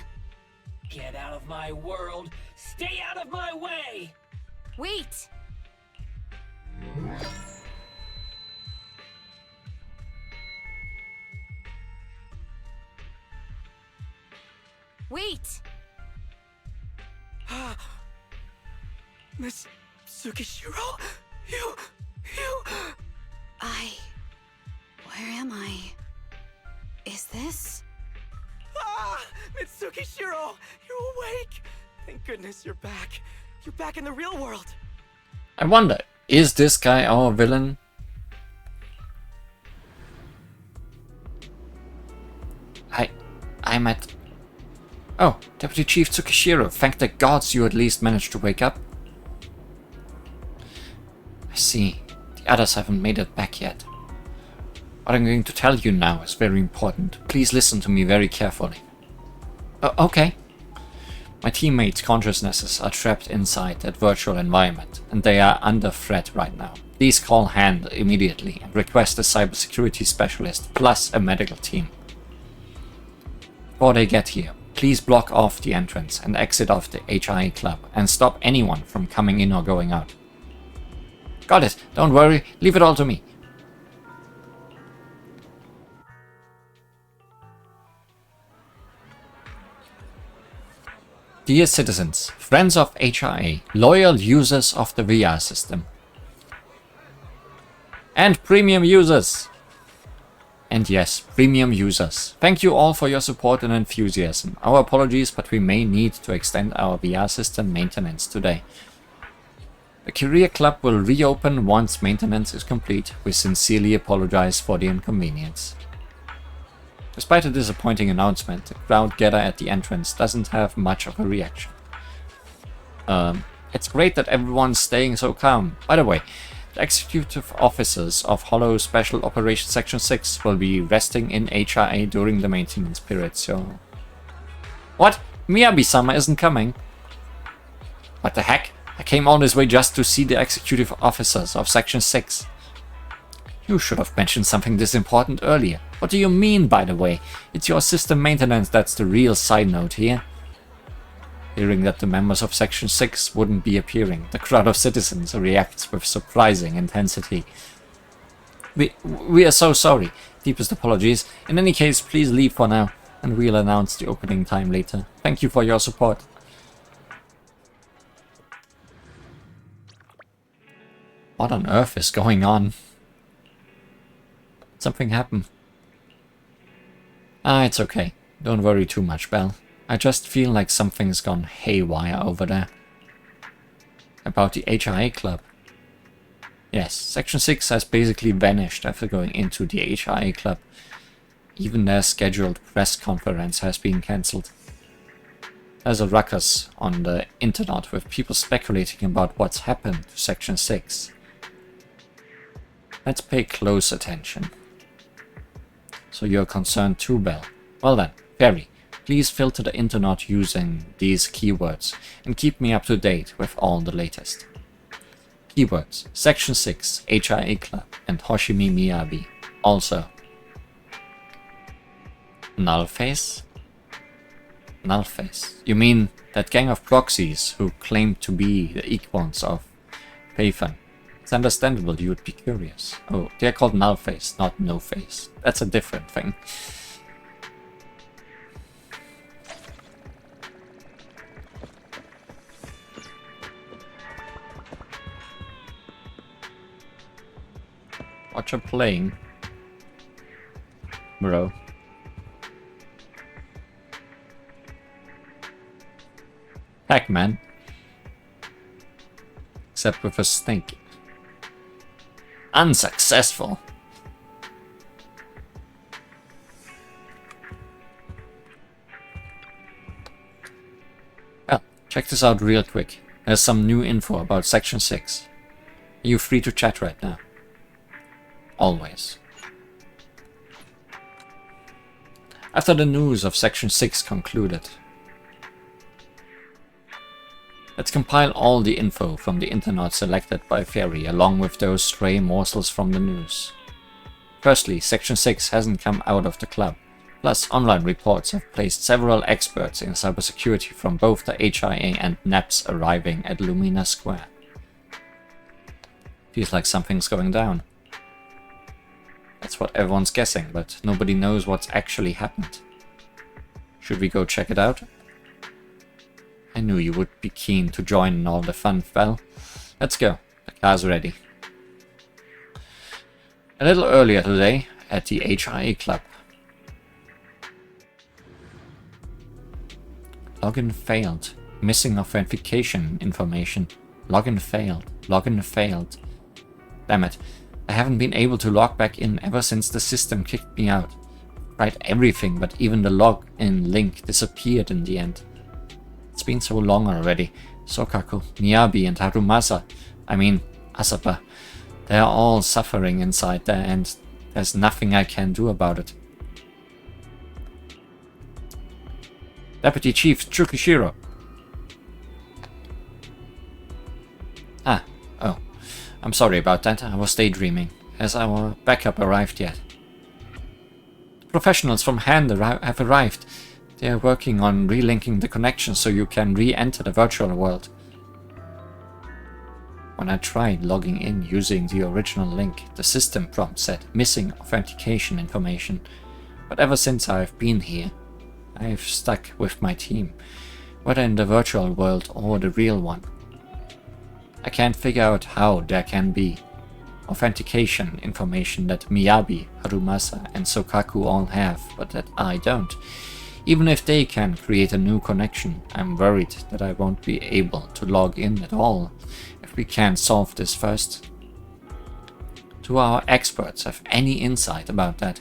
Speaker 10: Get out of my world! Stay out of my way!
Speaker 7: Wait! Wait!
Speaker 5: Miss Tsukishiro? You...
Speaker 7: Where am I? Is this?
Speaker 5: Ah! Mitsukishiro! You're awake! Thank goodness you're back. You're back in the real world.
Speaker 1: I wonder, is this guy our villain? I might... Oh, Deputy Chief Tsukishiro, thank the gods you at least managed to wake up. I see. The others haven't made it back yet. What I'm going to tell you now is very important. Please listen to me very carefully. Okay. My teammates' consciousnesses are trapped inside that virtual environment, and they are under threat right now. Please call hand immediately and request a cybersecurity specialist plus a medical team. Before they get here, please block off the entrance and exit off the HIA club and stop anyone from coming in or going out. Got it. Don't worry. Leave it all to me. Dear citizens, friends of HIA, loyal users of the VR system, and premium users. And yes, premium users. Thank you all for your support and enthusiasm. Our apologies, but we may need to extend our VR system maintenance today. The Career Club will reopen once maintenance is complete. We sincerely apologize for the inconvenience. Despite a disappointing announcement, the crowd gathered at the entrance doesn't have much of a reaction. It's great that everyone's staying so calm. By the way, the executive officers of Hollow Special Operations Section 6 will be resting in HIA during the maintenance period, so... What? Miyabi-sama isn't coming? What the heck? I came all this way just to see the executive officers of Section 6. You should have mentioned something this important earlier. What do you mean, by the way? It's your system maintenance that's the real side note here. Hearing that the members of Section 6 wouldn't be appearing, the crowd of citizens reacts with surprising intensity. We are so sorry. Deepest apologies. In any case, please leave for now, and we'll announce the opening time later. Thank you for your support. What on earth is going on? Something happened. It's okay. Don't worry too much, Belle. I just feel like something's gone haywire over there. About the HIA club. Yes, Section 6 has basically vanished after going into the HIA club. Even their scheduled press conference has been cancelled. There's a ruckus on the internet with people speculating about what's happened to Section 6. Let's pay close attention. So you're concerned too, Belle. Well then, Fairy, please filter the internet using these keywords and keep me up to date with all the latest. Keywords: Section 6, HIA Club, and Hoshimi Miyabi. Also, Nullface? Nullface. You mean that gang of proxies who claim to be the equals of Payfan? It's understandable you would be curious. Oh, they're called Nullface, not No Face. That's a different thing. Watch her playing, bro. Pac-Man. Except with a snake. Unsuccessful. Well, check this out real quick. There's some new info about Section 6. Are you free to chat right now? Always. After the news of Section 6 concluded, let's compile all the info from the internet selected by Fairy along with those stray morsels from the news. Firstly, Section 6 hasn't come out of the club, plus online reports have placed several experts in cybersecurity from both the HIA and NAPS arriving at Lumina Square. Feels like something's going down. That's what everyone's guessing, but nobody knows what's actually happened. Should we go check it out? I knew you would be keen to join in all the fun, Val. Let's go. The car's ready. A little earlier today, at the HIA Club. Login failed. Missing authentication information. Login failed. Login failed. Damn it. I haven't been able to log back in ever since the system kicked me out. tried everything, but even the log-in link disappeared in the end. It's been so long already. Sokaku, Miyabi, and Harumasa, I mean Asaba, they're all suffering inside there, and there's nothing I can do about it. Deputy Chief Tsukishiro. Ah, oh. I'm sorry about that. I was daydreaming. Has our backup arrived yet? The professionals from Hand have arrived. They are working on relinking the connection so you can re-enter the virtual world. When I tried logging in using the original link, the system prompt said missing authentication information. But ever since I've been here, I've stuck with my team, whether in the virtual world or the real one. I can't figure out how there can be authentication information that Miyabi, Harumasa, and Sokaku all have, but that I don't. Even if they can create a new connection, I'm worried that I won't be able to log in at all if we can't solve this first. Do our experts have any insight about that?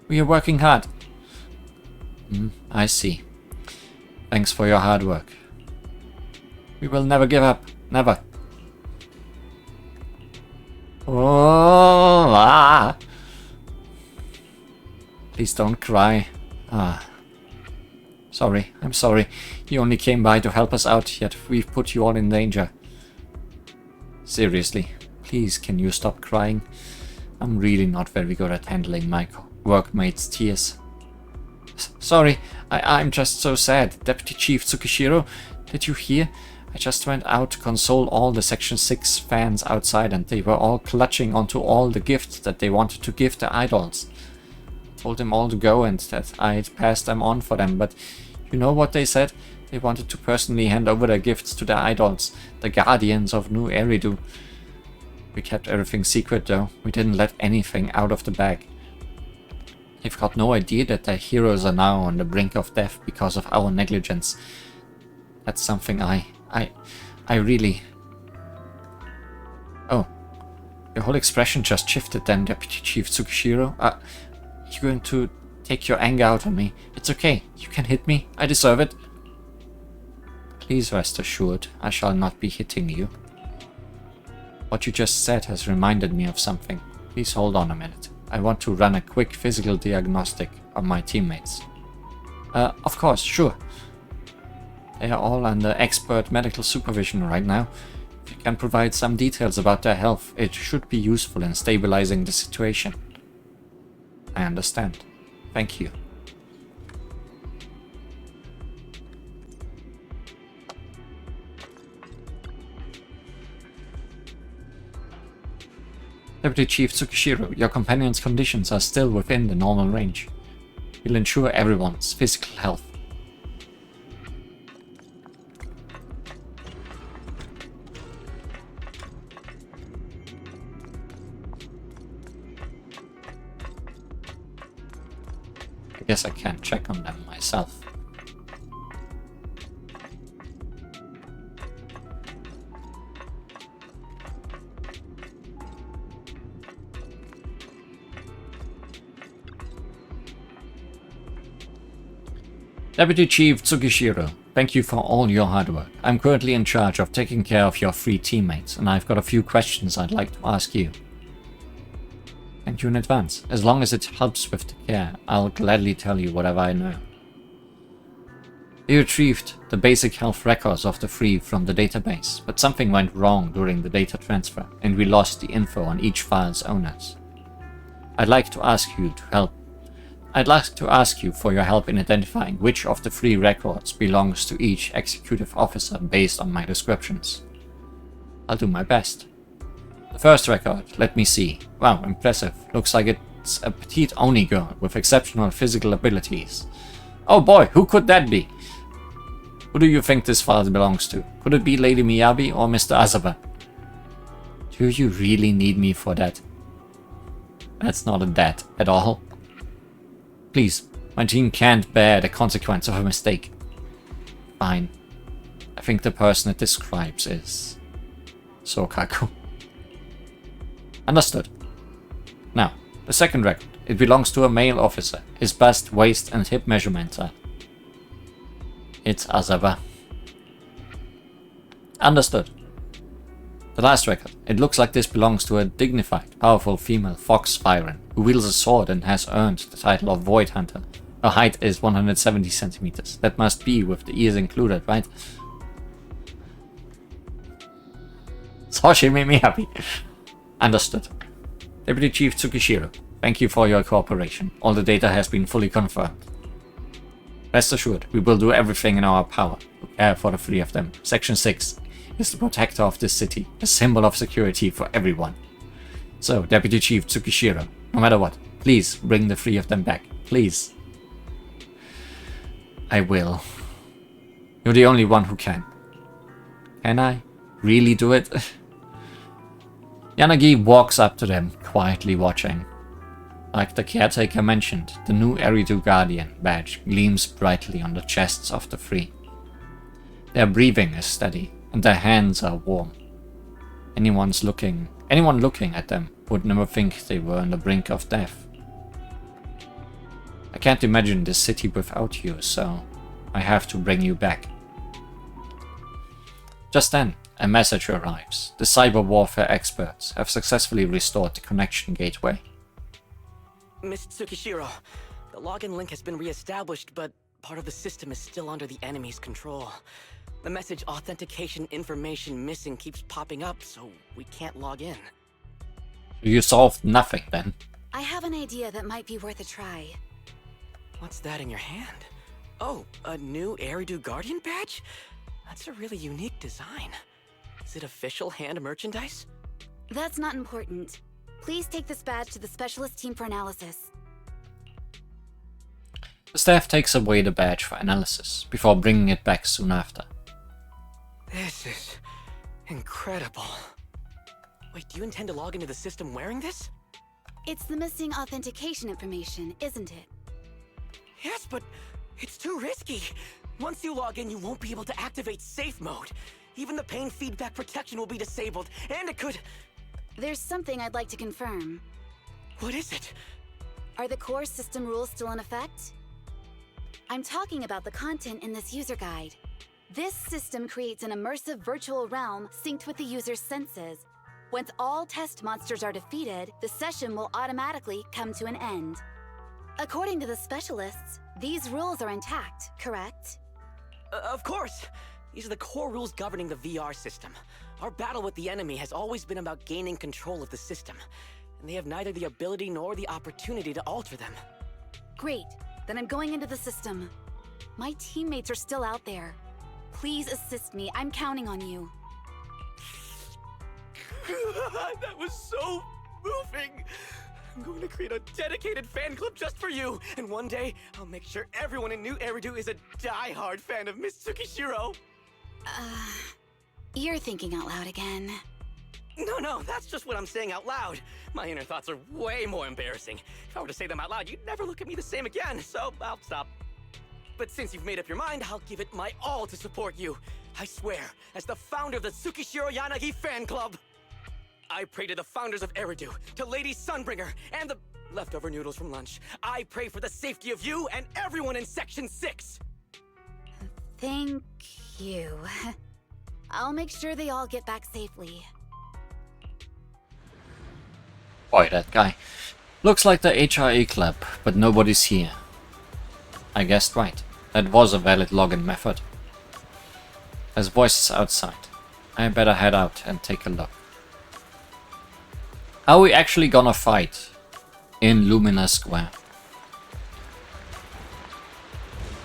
Speaker 1: We are working hard. I see. Thanks for your hard work. We will never give up. Never. Oh, ah. Please don't cry. Ah. Sorry, I'm sorry. You only came by to help us out, yet we've put you all in danger. Seriously, please can you stop crying? I'm really not very good at handling my workmates' tears. Sorry, I'm just so sad. Deputy Chief Tsukishiro, did you hear? I just went out to console all the Section 6 fans outside and they were all clutching onto all the gifts that they wanted to give their idols. Told them all to go and that I'd pass them on for them, but you know what they said? They wanted to personally hand over their gifts to their idols, the guardians of New Eridu. We kept everything secret though. We didn't let anything out of the bag. They've got no idea that their heroes are now on the brink of death because of our negligence. That's something I really... Oh, your whole expression just shifted then, Deputy Chief Tsukishiro. You're going to take your anger out on me. It's okay, you can hit me, I deserve it. Please rest assured, I shall not be hitting you. What you just said has reminded me of something. Please hold on a minute. I want to run a quick physical diagnostic on my teammates. Of course, sure. They are all under expert medical supervision right now. If you can provide some details about their health, it should be useful in stabilizing the situation. I understand. Thank you. Deputy Chief Tsukishiro, your companion's conditions are still within the normal range. We'll ensure everyone's physical health. I guess I can't check on them myself. Deputy Chief Tsukishiro, thank you for all your hard work. I'm currently in charge of taking care of your three teammates, and I've got a few questions I'd like to ask you. Thank you in advance. As long as it helps with the care, I'll gladly tell you whatever I know. We retrieved the basic health records of the three from the database, but something went wrong during the data transfer, and we lost the info on each file's owners. I'd like to ask you for your help in identifying which of the three records belongs to each executive officer based on my descriptions. I'll do my best. The first record, let me see. Wow, impressive. Looks like it's a petite Oni girl with exceptional physical abilities. Oh boy, who could that be? Who do you think this file belongs to? Could it be Lady Miyabi or Mr. Asaba? Do you really need me for that? That's not a that at all. Please, my team can't bear the consequence of a mistake. Fine. I think the person it describes is Sokaku. Understood. Now, the second record. It belongs to a male officer. His bust, waist and hip measurements are... It's Azaba. Understood. The last record. It looks like this belongs to a dignified, powerful female fox siren who wields a sword and has earned the title of Void Hunter. Her height is 170 centimeters. That must be with the ears included, right? Soshi made me happy. Understood. Deputy Chief Tsukishiro, thank you for your cooperation. All the data has been fully confirmed. Rest assured, we will do everything in our power to care for the three of them. Section 6 is the protector of this city, a symbol of security for everyone. So, Deputy Chief Tsukishiro, no matter what, please bring the three of them back. Please. I will. You're the only one who can. Can I really do it? Yanagi walks up to them, quietly watching. Like the caretaker mentioned, the new Eridu Guardian badge gleams brightly on the chests of the three. Their breathing is steady, and their hands are warm. Anyone looking at them would never think they were on the brink of death. I can't imagine this city without you, so I have to bring you back. Just then, a message arrives. The cyber warfare experts have successfully restored the connection gateway.
Speaker 5: Miss Tsukishiro, the login link has been re-established, but part of the system is still under the enemy's control. The message authentication information missing keeps popping up, so we can't log in.
Speaker 1: You solved nothing then.
Speaker 7: I have an idea that might be worth a try.
Speaker 5: What's that in your hand? Oh, a new Eridu Guardian badge? That's a really unique design. Is it official hand merchandise?
Speaker 7: That's not important. Please take this badge to the specialist team for analysis.
Speaker 1: The staff takes away the badge for analysis, before bringing it back soon after.
Speaker 5: This is incredible. Wait, do you intend to log into the system wearing this?
Speaker 7: It's the missing authentication information, isn't it?
Speaker 5: Yes, but it's too risky. Once you log in, you won't be able to activate safe mode. Even the pain feedback protection will be disabled, and it could...
Speaker 7: There's something I'd like to confirm.
Speaker 5: What is it?
Speaker 7: Are the core system rules still in effect? I'm talking about the content in this user guide. This system creates an immersive virtual realm synced with the user's senses. Once all test monsters are defeated, the session will automatically come to an end. According to the specialists, these rules are intact, correct?
Speaker 5: Of course! These are the core rules governing the VR system. Our battle with the enemy has always been about gaining control of the system, and they have neither the ability nor the opportunity to alter them.
Speaker 7: Great, then I'm going into the system. My teammates are still out there. Please assist me, I'm counting on you.
Speaker 5: That was so moving! I'm going to create a dedicated fan club just for you, and one day, I'll make sure everyone in New Eridu is a die-hard fan of Miss Tsukishiro!
Speaker 7: You're thinking out loud again.
Speaker 5: No, that's just what I'm saying out loud. My inner thoughts are way more embarrassing. If I were to say them out loud, you'd never look at me the same again, so I'll stop. But since you've made up your mind, I'll give it my all to support you. I swear, as the founder of the Tsukishiro Yanagi fan club, I pray to the founders of Eridu, to Lady Sunbringer, and the leftover noodles from lunch. I pray for the safety of you and everyone in Section 6!
Speaker 7: Thank you. I'll make sure they all get back safely.
Speaker 1: Boy, that guy. Looks like the HRA club, but nobody's here. I guessed right. That was a valid login method. There's voices outside. I better head out and take a look. Are we actually gonna fight in Lumina Square?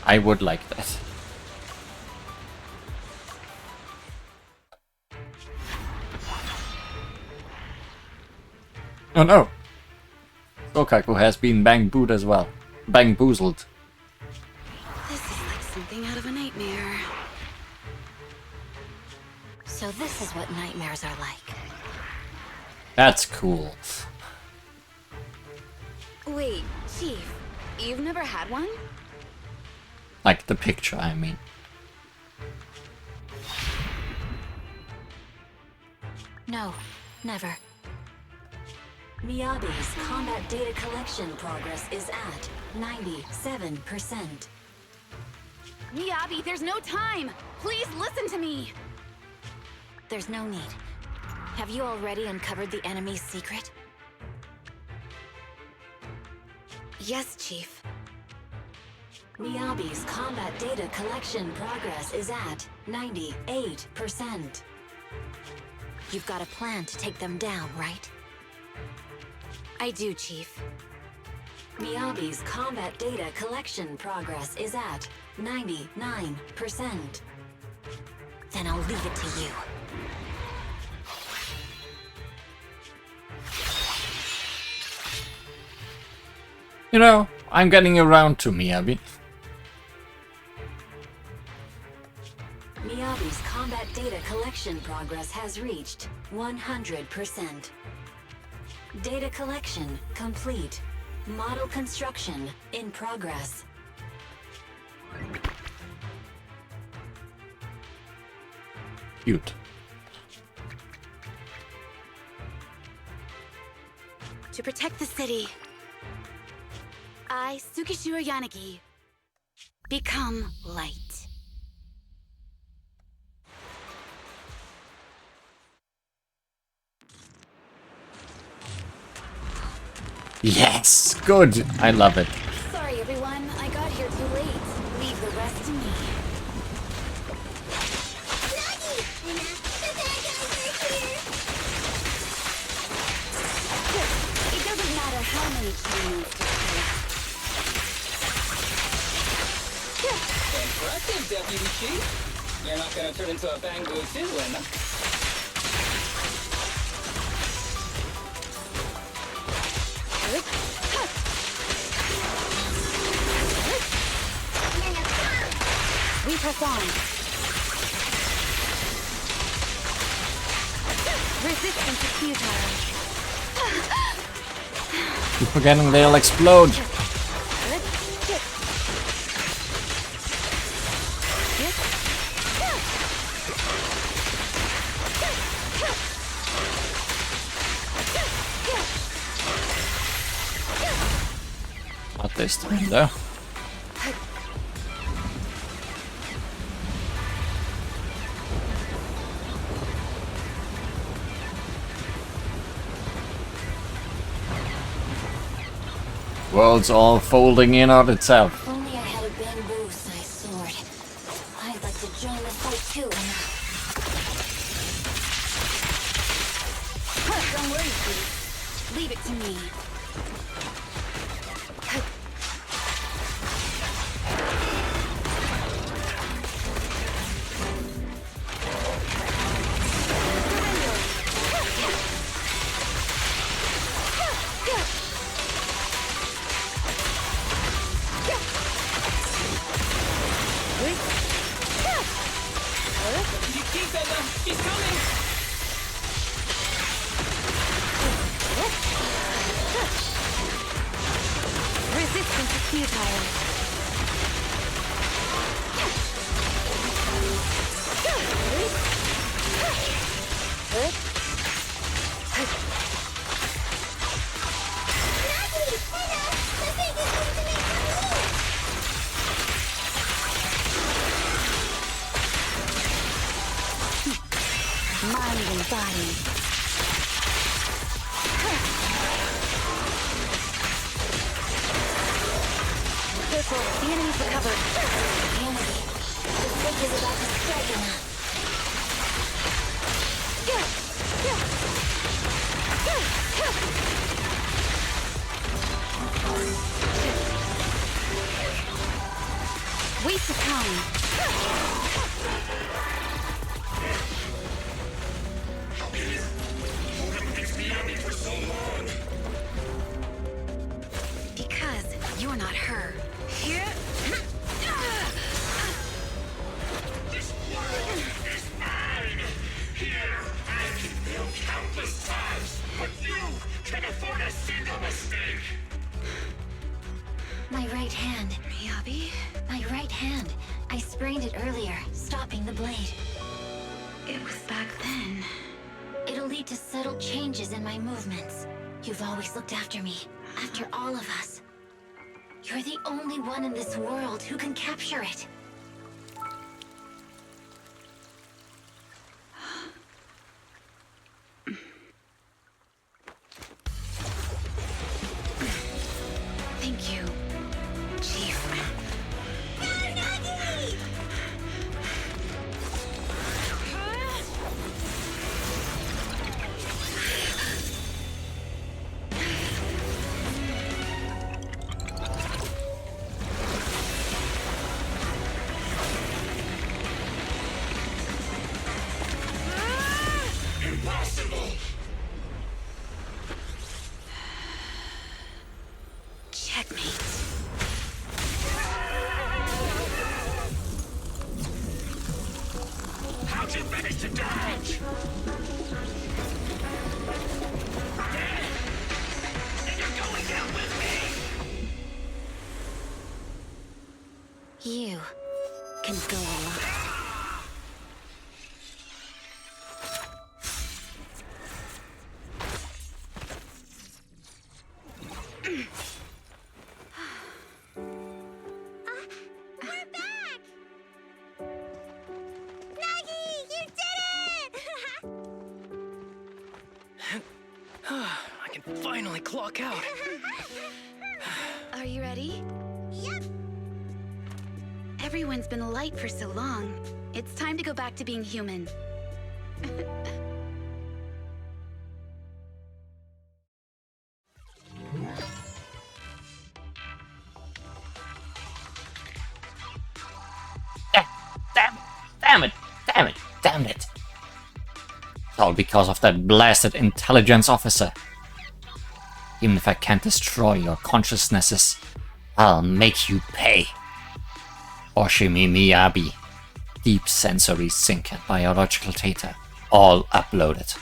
Speaker 1: I would like that. Oh no! Sokaku has been bang-booed as well. Bang-boozled.
Speaker 7: This is like something out of a nightmare.
Speaker 8: So this is what nightmares are like.
Speaker 1: That's cool.
Speaker 7: Wait, Chief, you've never had one?
Speaker 1: Like the picture, I mean.
Speaker 8: No, never.
Speaker 9: Miyabi's combat data collection progress is at 97%.
Speaker 7: Miyabi, there's no time! Please listen to me!
Speaker 8: There's no need. Have you already uncovered the enemy's secret?
Speaker 7: Yes, Chief.
Speaker 9: Miyabi's combat data collection progress is at 98%.
Speaker 8: You've got a plan to take them down, right?
Speaker 7: I do, Chief.
Speaker 9: Miyabi's combat data collection progress is at 99%.
Speaker 8: Then I'll leave it to you.
Speaker 1: You know, I'm getting around to Miyabi.
Speaker 9: Miyabi's combat data collection progress has reached 100%. Data collection complete. Model construction in progress.
Speaker 1: Cute.
Speaker 7: To protect the city, I, Tsukishiro Yanagi, become light.
Speaker 1: Yes! Good! I love it.
Speaker 7: Sorry, everyone. I got here too late. Leave the rest to me. It doesn't matter how many humans to kill.
Speaker 6: Impressive, Deputy Chief. You're not gonna turn into a Bangu Finland.
Speaker 7: We press on. Resistance is futile.
Speaker 1: Keep forgetting they'll explode. Not this time, though. World's all folding in on itself.
Speaker 8: If only I had a bamboo-sized sword. I'd like to join the fight too.
Speaker 7: Don't worry, Chief. Leave it to me.
Speaker 6: She's coming!
Speaker 7: Resistance is futile. Mind and body. Careful, the enemy's recovered.
Speaker 8: Yanagi, the fake is about to strike him.
Speaker 7: Waste of time. Because you're not her.
Speaker 4: This world is mine! Here, I can build countless times, but you can afford a single mistake!
Speaker 8: My right hand.
Speaker 7: Miyabi?
Speaker 8: My right hand. I sprained it earlier, stopping the blade.
Speaker 7: It was back then.
Speaker 8: It'll lead to subtle changes in my movements. You've always looked after me, after all of us. You're the only one in this world who can capture it.
Speaker 7: Thank you, Chief.
Speaker 4: Impossible!
Speaker 7: Checkmate.
Speaker 4: How'd you manage to dodge? And you're going down with me!
Speaker 8: You can go alone.
Speaker 2: We're back! Nagi, you did it!
Speaker 6: I can finally clock out.
Speaker 7: Are you ready?
Speaker 2: Yep.
Speaker 7: Everyone's been light for so long. It's time to go back to being human.
Speaker 1: Damn it. It's all because of that blasted intelligence officer. Even if I can't destroy your consciousnesses, I'll make you pay. Oshimi Miyabi. Deep sensory sync and biological data. All uploaded.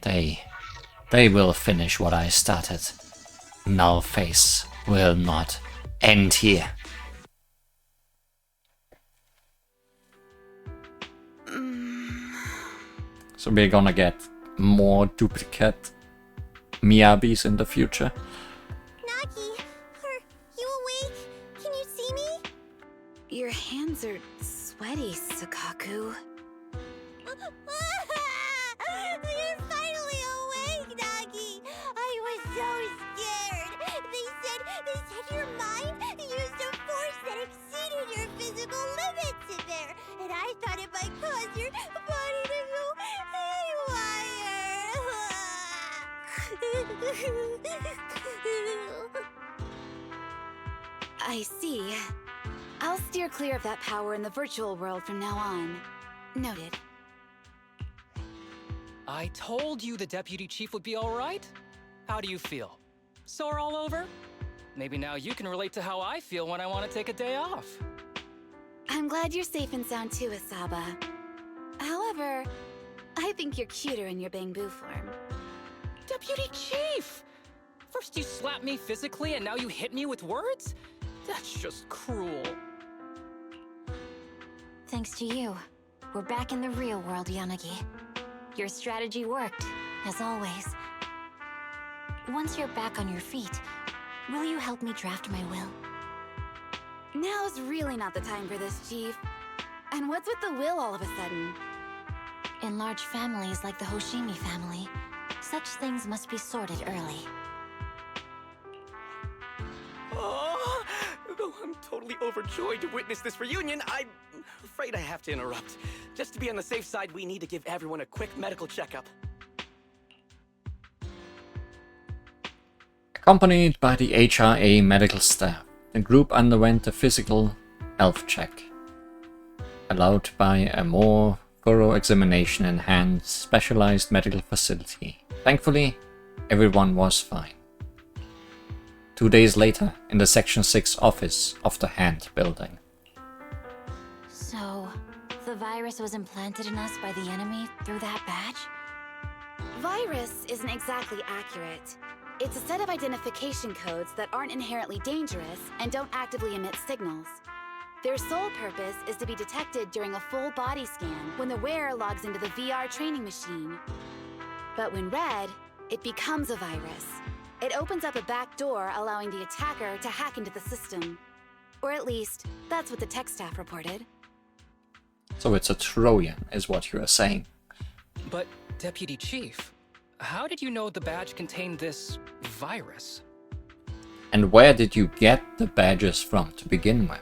Speaker 1: They will finish what I started. Nullface will not end here. So we're gonna get more duplicate Miyabis in the future.
Speaker 2: Nagi, are you awake? Can you see me?
Speaker 7: Your hands are sweaty, Sukaku.
Speaker 2: You're finally awake, Nagi! I was so scared! They said your mind used a force that exceeded your physical limits in there! And I thought it might cause your body to go haywire!
Speaker 7: I see. I'll steer clear of that power in the virtual world from now on. Noted.
Speaker 6: I told you the deputy chief would be all right. How do you feel? Sore all over? Maybe now you can relate to how I feel when I want to take a day off.
Speaker 7: I'm glad you're safe and sound too, Asaba. However, I think you're cuter in your Bangbu form.
Speaker 6: Deputy chief! First you slap me physically and now you hit me with words? That's just cruel.
Speaker 8: Thanks to you, we're back in the real world, Yanagi. Your strategy worked, as always. Once you're back on your feet, will you help me draft my will?
Speaker 7: Now's really not the time for this, Chief. And what's with the will all of a sudden?
Speaker 8: In large families like the Hoshimi family, such things must be sorted early.
Speaker 5: Oh, though I'm totally overjoyed to witness this reunion, I'm afraid I have to interrupt. Just to be on the safe side, we need to give everyone a quick medical checkup.
Speaker 1: Accompanied by the HRA medical staff, the group underwent a physical health check, allowed by a more thorough examination in Hand's specialized medical facility. Thankfully, everyone was fine. 2 days later, in the Section 6 office of the Hand building.
Speaker 8: So, the virus was implanted in us by the enemy through that badge?
Speaker 7: Virus isn't exactly accurate. It's a set of identification codes that aren't inherently dangerous and don't actively emit signals. Their sole purpose is to be detected during a full body scan when the wearer logs into the VR training machine. But when read, it becomes a virus. It opens up a back door, allowing the attacker to hack into the system. Or at least, that's what the tech staff reported.
Speaker 1: So it's a Trojan, is what you are saying.
Speaker 6: But, Deputy Chief, how did you know the badge contained this virus?
Speaker 1: And where did you get the badges from to begin with?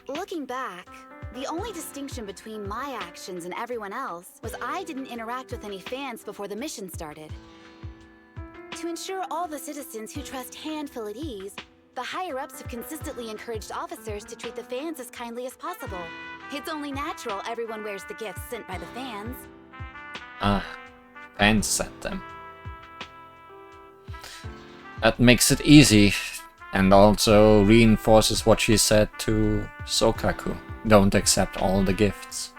Speaker 7: Looking back, the only distinction between my actions and everyone else was I didn't interact with any fans before the mission started. To ensure all the citizens who trust Han feel at ease, the higher-ups have consistently encouraged officers to treat the fans as kindly as possible. It's only natural everyone wears the gifts sent by the fans.
Speaker 1: Ah, fans sent them. That makes it easy, and also reinforces what she said to Sokaku. Don't accept all the gifts.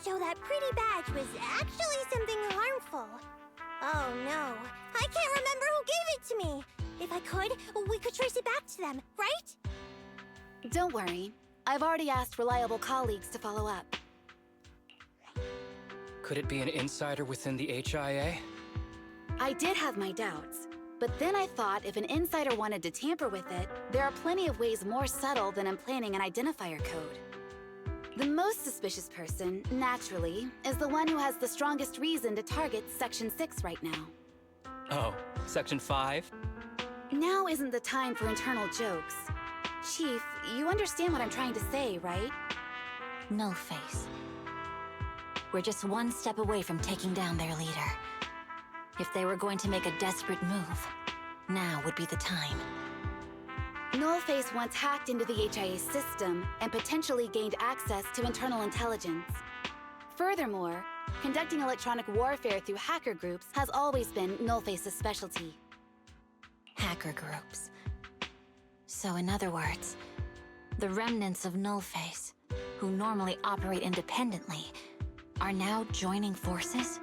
Speaker 2: So that pretty badge was actually something harmful. Oh no, I can't remember who gave it to me. If I could, we could trace it back to them, right?
Speaker 7: Don't worry. I've already asked reliable colleagues to follow up.
Speaker 6: Could it be an insider within the HIA?
Speaker 7: I did have my doubts, but then I thought if an insider wanted to tamper with it, there are plenty of ways more subtle than implanting an identifier code. The most suspicious person, naturally, is the one who has the strongest reason to target Section 6 right now.
Speaker 6: Oh, Section 5?
Speaker 7: Now isn't the time for internal jokes. Chief, you understand what I'm trying to say, right?
Speaker 8: Nullface. We're just one step away from taking down their leader. If they were going to make a desperate move, now would be the time.
Speaker 7: Nullface once hacked into the HIA system and potentially gained access to internal intelligence. Furthermore, conducting electronic warfare through hacker groups has always been Nullface's specialty.
Speaker 8: Hacker groups. So in other words, the remnants of Nullface, who normally operate independently, are now joining forces?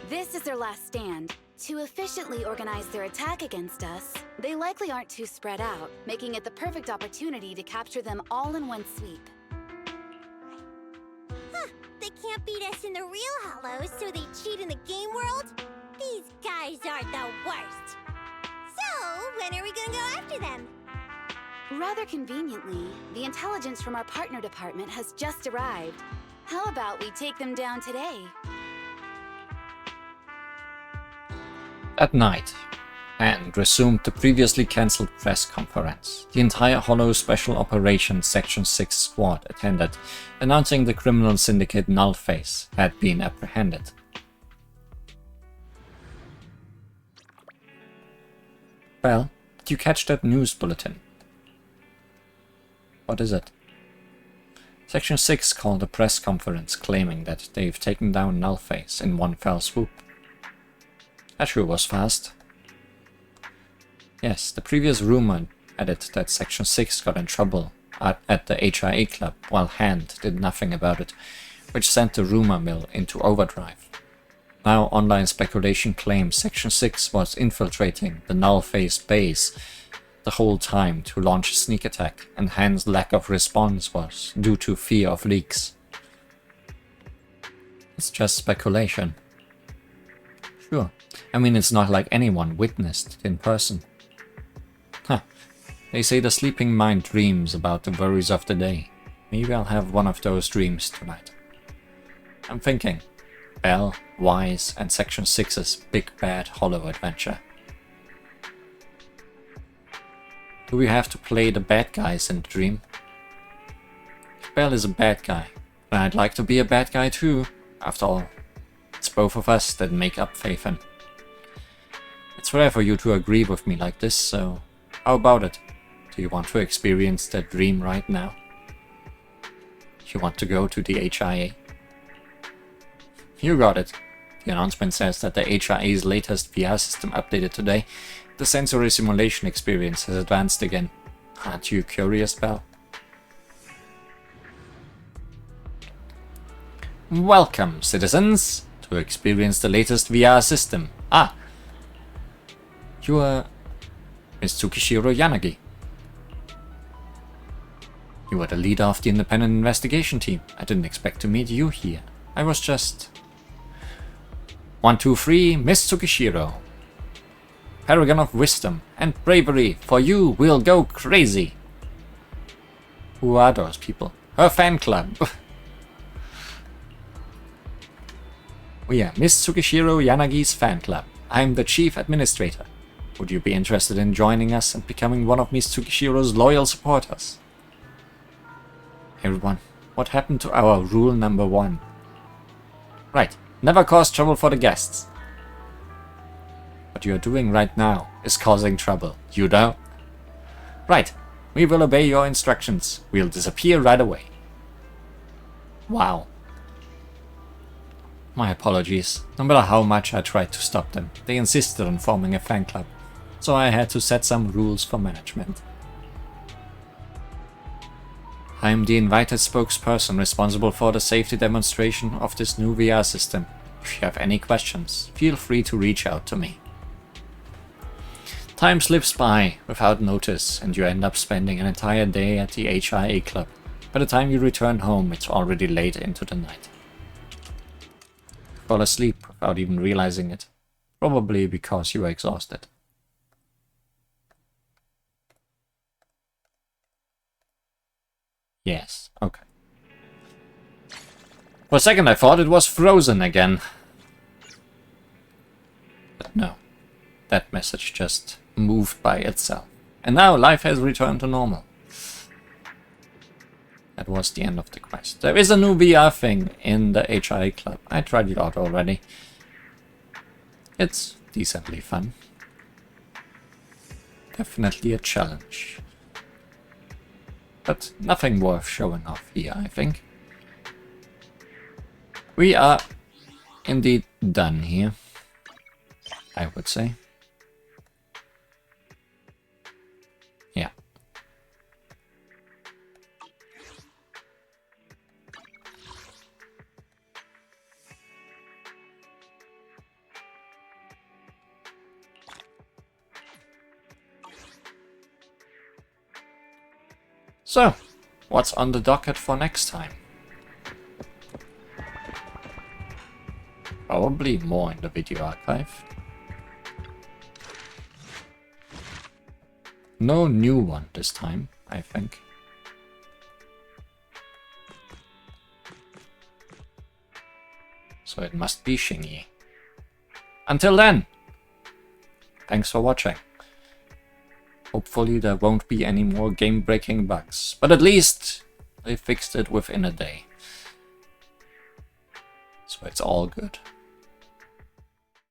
Speaker 7: This is their last stand. To efficiently organize their attack against us, they likely aren't too spread out, making it the perfect opportunity to capture them all in one sweep.
Speaker 2: Huh, they can't beat us in the real Hollows, so they cheat in the game world? These guys are the worst. So, when are we gonna go after them?
Speaker 7: Rather conveniently, the intelligence from our partner department has just arrived. How about we take them down today?
Speaker 1: At night, and resumed the previously cancelled press conference. The entire Hollow Special Operations Section 6 squad attended, announcing the criminal syndicate Nullface had been apprehended. Well, did you catch that news bulletin? What is it? Section 6 called a press conference claiming that they've taken down Nullface in one fell swoop. That sure was fast. Yes, the previous rumor added that Section 6 got in trouble at the HIA club while Hand did nothing about it, which sent the rumor mill into overdrive. Now online speculation claims Section 6 was infiltrating the Nullface base the whole time to launch a sneak attack, and Hand's lack of response was due to fear of leaks. It's just speculation. Sure. I mean, it's not like anyone witnessed it in person. Huh. They say the sleeping mind dreams about the worries of the day. Maybe I'll have one of those dreams tonight. I'm thinking Bell, Wise, and Section 6's big bad Hollow adventure. Do we have to play the bad guys in the dream? If Bell is a bad guy, then I'd like to be a bad guy too. After all, it's both of us that make up Faithen. It's rare for you to agree with me like this, so how about it? Do you want to experience that dream right now? You want to go to the HIA? You got it. The announcement says that the HIA's latest VR system updated today. The sensory simulation experience has advanced again. Aren't you curious, Belle? Welcome, citizens, to experience the latest VR system. Ah! You are Miss Tsukishiro Yanagi. You are the leader of the independent investigation team. I didn't expect to meet you here. I was just 1, 2, 3, Miss Tsukishiro. Paragon of wisdom and bravery. For you, we'll go crazy. Who are those people? Her fan club. Oh yeah, Miss Tsukishiro Yanagi's fan club. I'm the chief administrator. Would you be interested in joining us and becoming one of Miss Tsukishiro's loyal supporters? Everyone, what happened to our rule number 1? Right, never cause trouble for the guests. What you're doing right now is causing trouble, you know? Right, we will obey your instructions. We'll disappear right away. Wow. My apologies. No matter how much I tried to stop them, they insisted on forming a fan club, so I had to set some rules for management. I am the invited spokesperson responsible for the safety demonstration of this new VR system. If you have any questions, feel free to reach out to me. Time slips by without notice, and you end up spending an entire day at the HIA club. By the time you return home, it's already late into the night. Fall asleep without even realizing it, probably because you are exhausted. Yes, okay. For a second I thought it was frozen again. But no, that message just moved by itself. And now life has returned to normal. That was the end of the quest. There is a new VR thing in the HIA club. I tried it out already. It's decently fun. Definitely a challenge. But nothing worth showing off here, I think. We are indeed done here, I would say. Yeah. So, what's on the docket for next time? Probably more in the video archive. No new one this time, I think. So it must be Shinji. Until then, thanks for watching. Hopefully there won't be any more game-breaking bugs, but at least they fixed it within a day. So it's all good.